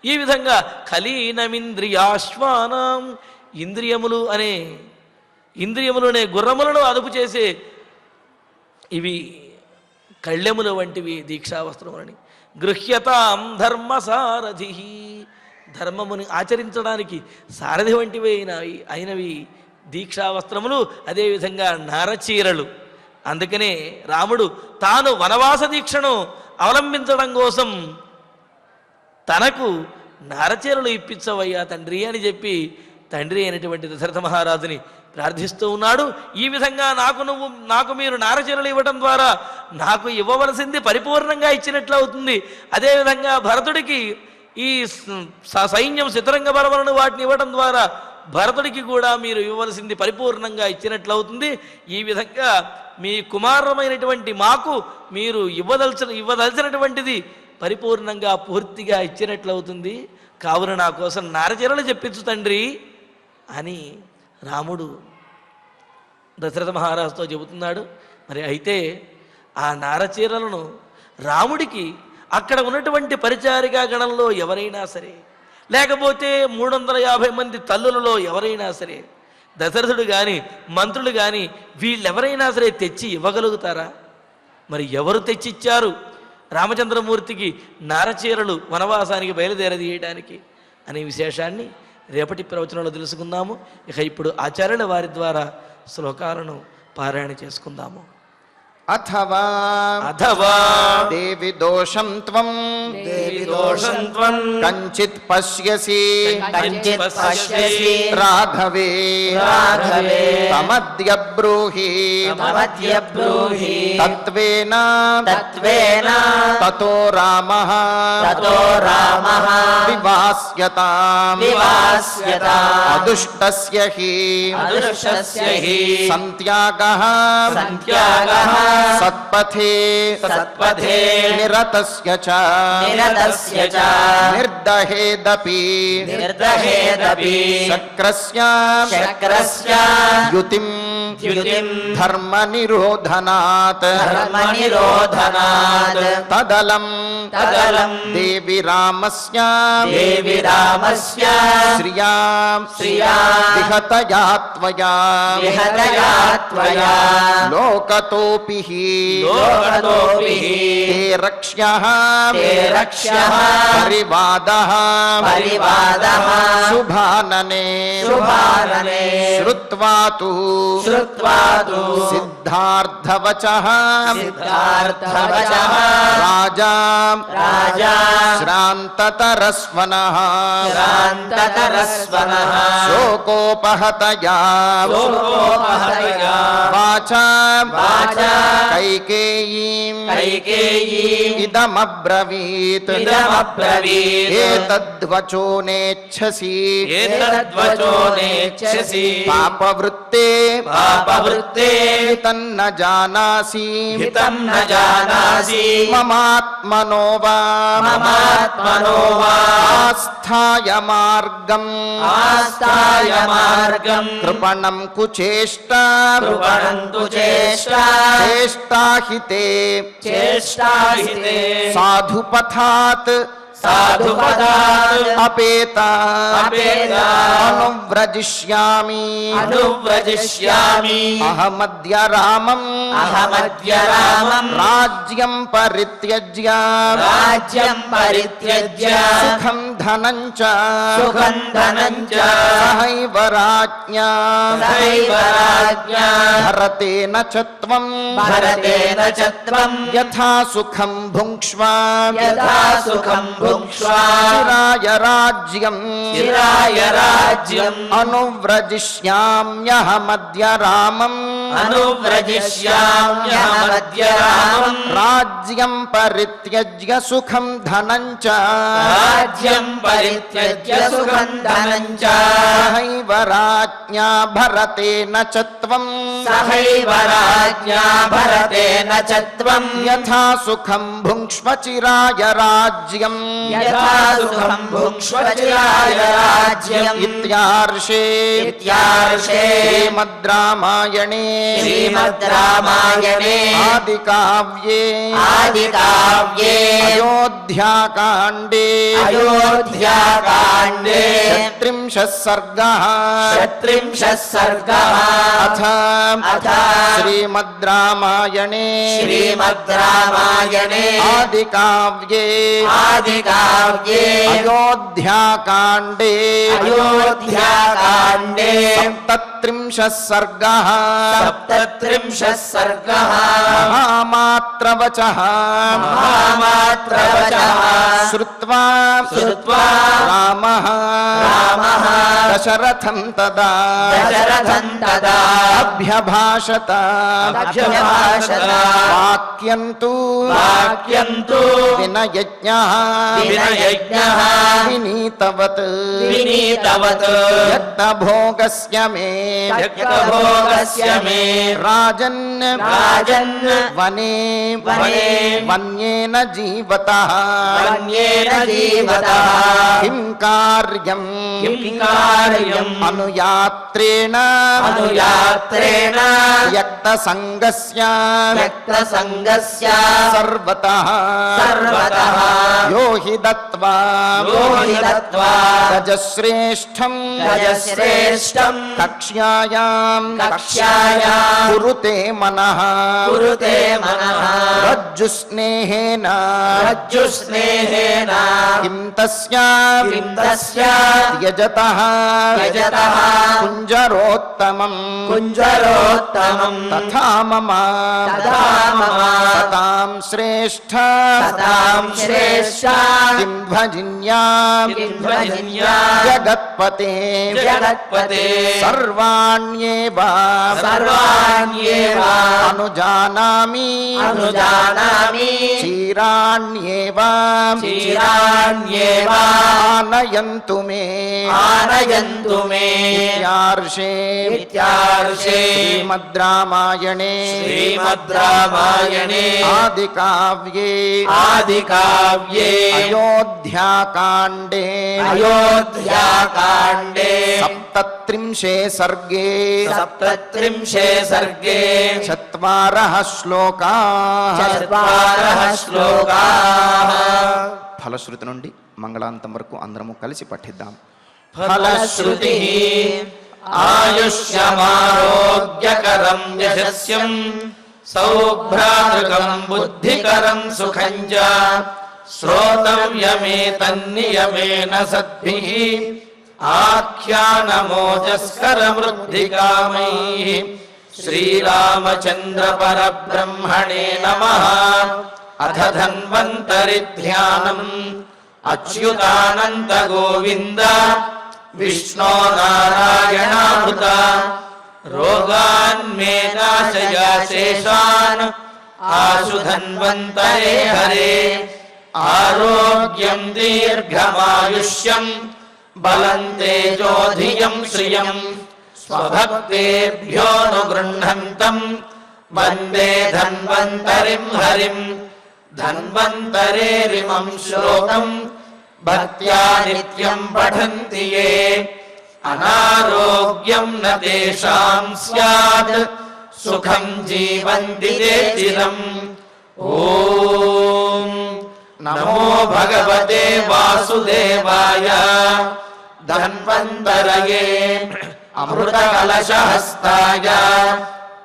ఈ విధంగా ఖలీనమింద్రియాశ్వానాం, ఇంద్రియములు అనే గుర్రములను అదుపు చేసే ఇవి కళ్ళెములు వంటివి దీక్షావస్త్రములని. గృహ్యతాం ధర్మసారథి, ధర్మముని ఆచరించడానికి సారథి వంటివి అయినవి దీక్షావస్త్రములు, అదేవిధంగా నారచీరలు. అందుకనే రాముడు తాను వనవాస దీక్షను అవలంబించడం కోసం తనకు నారచీరలు ఇప్పించవయ్యా తండ్రి అని చెప్పి తండ్రి అయినటువంటి దశరథ మహారాజుని ప్రార్థిస్తూ ఉన్నాడు. ఈ విధంగా నాకు మీరు నారచీరలు ఇవ్వడం ద్వారా నాకు ఇవ్వవలసింది పరిపూర్ణంగా ఇచ్చినట్లు అవుతుంది. అదేవిధంగా భరతుడికి ఈ సైన్యం శతరంగ బలములను వాటిని ఇవ్వడం ద్వారా భరతుడికి కూడా మీరు ఇవ్వవలసింది పరిపూర్ణంగా ఇచ్చినట్లవుతుంది. ఈ విధంగా మీ కుమారమైనటువంటి మాకు మీరు ఇవ్వదలసినటువంటిది పరిపూర్ణంగా పూర్తిగా ఇచ్చినట్లవుతుంది. కావున నా కోసం నారచీరలు చెప్పించు తండ్రి అని రాముడు దశరథ మహారాజుతో చెబుతున్నాడు. మరి అయితే ఆ నారచీరలను రాముడికి అక్కడ ఉన్నటువంటి పరిచారికా గణంలో ఎవరైనా సరే, లేకపోతే 350 మంది తల్లులలో ఎవరైనా సరే, దశరథుడు కానీ మంత్రులు కానీ వీళ్ళెవరైనా సరే తెచ్చి ఇవ్వగలుగుతారా? మరి ఎవరు తెచ్చిచ్చారు రామచంద్రమూర్తికి నారచీరలు వనవాసానికి బయలుదేరదీయడానికి అనే విశేషాన్ని రేపటి ప్రవచనంలో తెలుసుకుందాము. ఇక ఇప్పుడు ఆచార్యుల వారి ద్వారా శ్లోకాలను పారాయణ చేసుకుందాము. అథవా దేవి దోషం త్వం కంచిత్ పశ్యసి రాఘవే తమద్య బ్రూహి తత్వేన తతో రామః వివాస్యతాం అదుష్టస్య హి సంత్యాగః సత్పథే నిరతస్య చ నిర్దహేదపి శక్రస్య యుతిం ధర్మ నిరోధనాత్ తదలం దేవి రామస్య శ్రియాం విహతయా త్వయా లోకతోపి తే రక్ష్యః పరివాదః శుభాననే శ్రుత్వా తు సిద్ధార్థవచః రాజా శ్రాంతతరస్వనః శోకోపహతయా వాచా కైకేయీం ఇదమబ్రవీత్ ఏతద్వచో నేచ్ఛసి పాపవృత్తే హితం న జానాసి మమాత్మనో వా ఆస్థాయ మార్గం కృపణం కుచేష్టా చేష్టాహితే సాధుపథాత్ సాధుపదాన్ అపేత అనువ్రజిష్యామి అనువ్రజిష్యామి అహమద్య రామం రాజ్యం పరిత్యజ్య రాజ్యం పరిత్యజ్య సుఖం ధనం చ సహైవ రాజ్ఞా భరతేన చ త్వం యథా సుఖం భుంక్ష్వ చిరాయ రాజ్యం అనువ్రజిష్యామ్యహమద్య రామం రాజ్యం పరిత్యజ్య సుఖం ధనం చ సహైవ రాజ్ఞా భరతేన చ త్వం యథా సుఖం భుంక్ష్వ చిరాయ రాజ్యం ఇత్యార్షే శ్రీమద్ రామాయణే ఆదికావ్యే అయోధ్యాకాండే సర్గః అథ శ్రీమద్ రామాయణే ఆదికావ్యే అయోధ్యాకాండే సప్తత్రింశః సర్గః మహామాత్రవచః శ్రుత్వా రామః దశరథం తదా అభ్యభాషత వాక్యంతు వినయజ్ఞః వినీతవత్ యజ్ఞభోగస్య మే రాజన్ వనే వన్యేన జీవతః కిం కార్యం అనుయాత్రేణ త్యక్త సంగస్య సర్వతః యో హి దత్వా గజశ్రేష్ఠం కక్ష్యాయాం కురుతే మనః రజ్జుస్నేహేన కిం తస్య త్యజతః కుంజరోత్తమం తథా మమ సతాం శ్రేష్ఠ కిం భజిన్యాం జగత్పతే సర్వాణ్యేవ అనుజానామి క్షీరాణ్యేవ ఆనయంతు మే ఇత్యార్షే శ్రీమద్ రామాయణే ఆదికావ్యే అయోధ్యాకాండే సప్తత్రింశే సర్గే చత్వారః శ్లోకాః ఫలశ్రుతి నుండి మంగళాంతం వరకు అందరము కలిసి పఠిద్దాం. ఫలశ్రుతి ఆయుష్యమారోగ్యకరం యశస్యం సౌభ్రాతృకం బుద్ధికరం సుఖం చ శ్రోతవ్యమేతన్నియమేన సద్భిః ఆఖ్యానమోజస్కరమృద్ధికామైః శ్రీరామచంద్ర పరబ్రహ్మణే నమః. అథ ధన్వంతరి ధ్యానం అచ్యుతానంత గోవింద విష్ణో నారాయణామృత రోగాన్మే నాశయ శేషాన్ ఆశు ధన్వంతరే హరే. ఆరోగ్యం దీర్ఘమాయుష్యం బలం తేజోధియం శ్రియం స్వభక్తేభ్యోనుగృహంతం వందే ధన్వంతరిం హరిం. ధన్వంతరేరిమం శ్లోకం భక్త్యా నిత్యం పఠంతి యే అనారోగ్యం న తేషాం స్యాత్ సుఖం జీవంతి తే చిరం. ఓం నమో భగవతే వాసుదేవాయ ధన్వంతరయే అమృత కలశహస్తాయ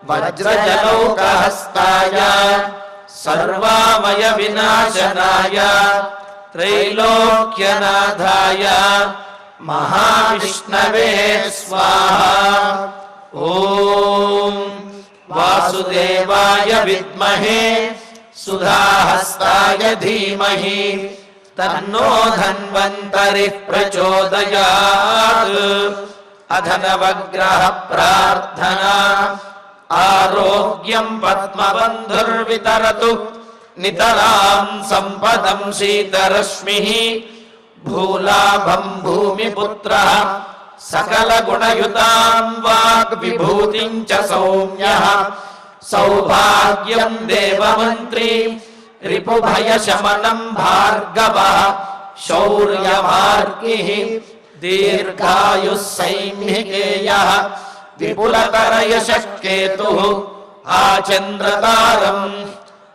వజ్రజలౌకహస్తాయ సర్వామయ వినాశనాయ త్రైలోక్యనాథాయ మహావిష్ణవే స్వాహా. ఓం వాసుదేవాయ విద్మహే సుధాహస్తాయ ధీమహి తన్నో ధన్వంతరిః ప్రచోదయాత్. అధనవగ్రహ ప్రార్థనా ఆరోగ్యం పద్మబంధుర్వితరతు నితరాం సంపదం శీతరశ్మిః భూలాభం భూమిపుత్రః సకల గుణయుతాం వాగ్విభూతిం చ సౌమ్యః సౌభాగ్యం దేవమంత్రీ రిపుభయశమనం భార్గవః శౌర్యమార్గిః దీర్ఘాయుః సైన్నికేయః విపులతరయశః కేతుః ఆచంద్రతారం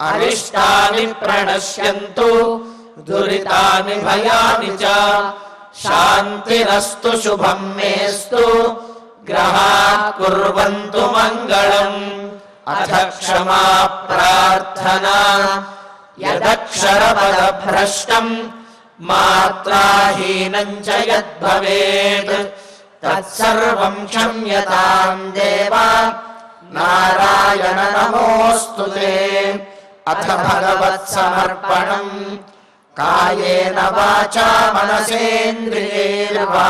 అరిష్టాని ప్రణశ్యంతు దురితాని భయాని చ శాంతిరస్తు శుభం మేస్తు గ్రహాః కుర్వంతు మంగళం. అథ క్షమా ప్రార్థనా యదక్షరపదభ్రష్టం మాత్రాహీనం చ యద్భవేత్ తత్సర్వం క్షమ్యతాం దేవా నారాయణ నమోస్తుతే. అథ భగవత్సమర్పణం కాయేన వాచా మనసేంద్రియైర్వా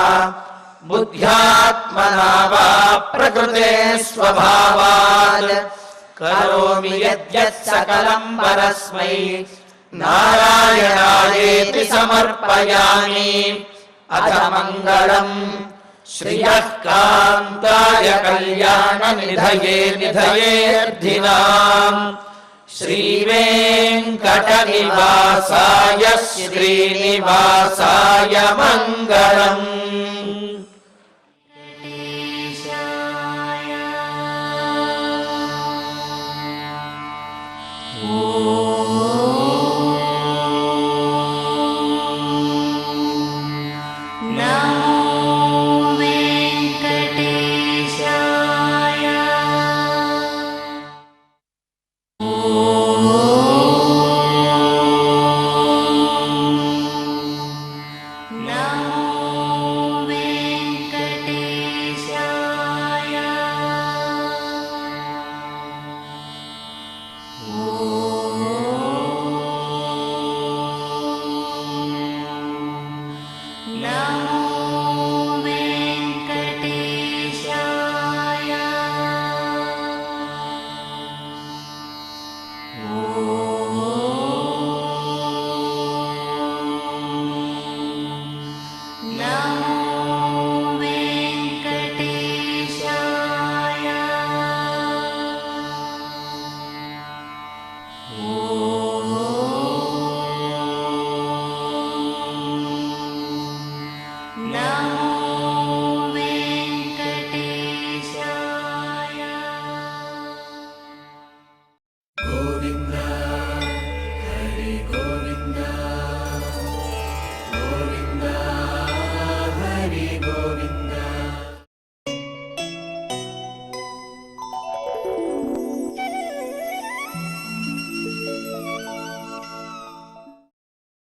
బుద్ధ్యాత్మనా వా ప్రకృతే స్వభావాత్ కరోమి యద్యత్ సకలం పరస్మై నారాయణాయేతి సమర్పయామి. అథ మంగళం శ్రియః కాంతాయ కళ్యాణ నిధయే నిధయేర్థినాం శ్రీవేంకటనివాసాయ శ్రీనివాసాయ మంగళం. Now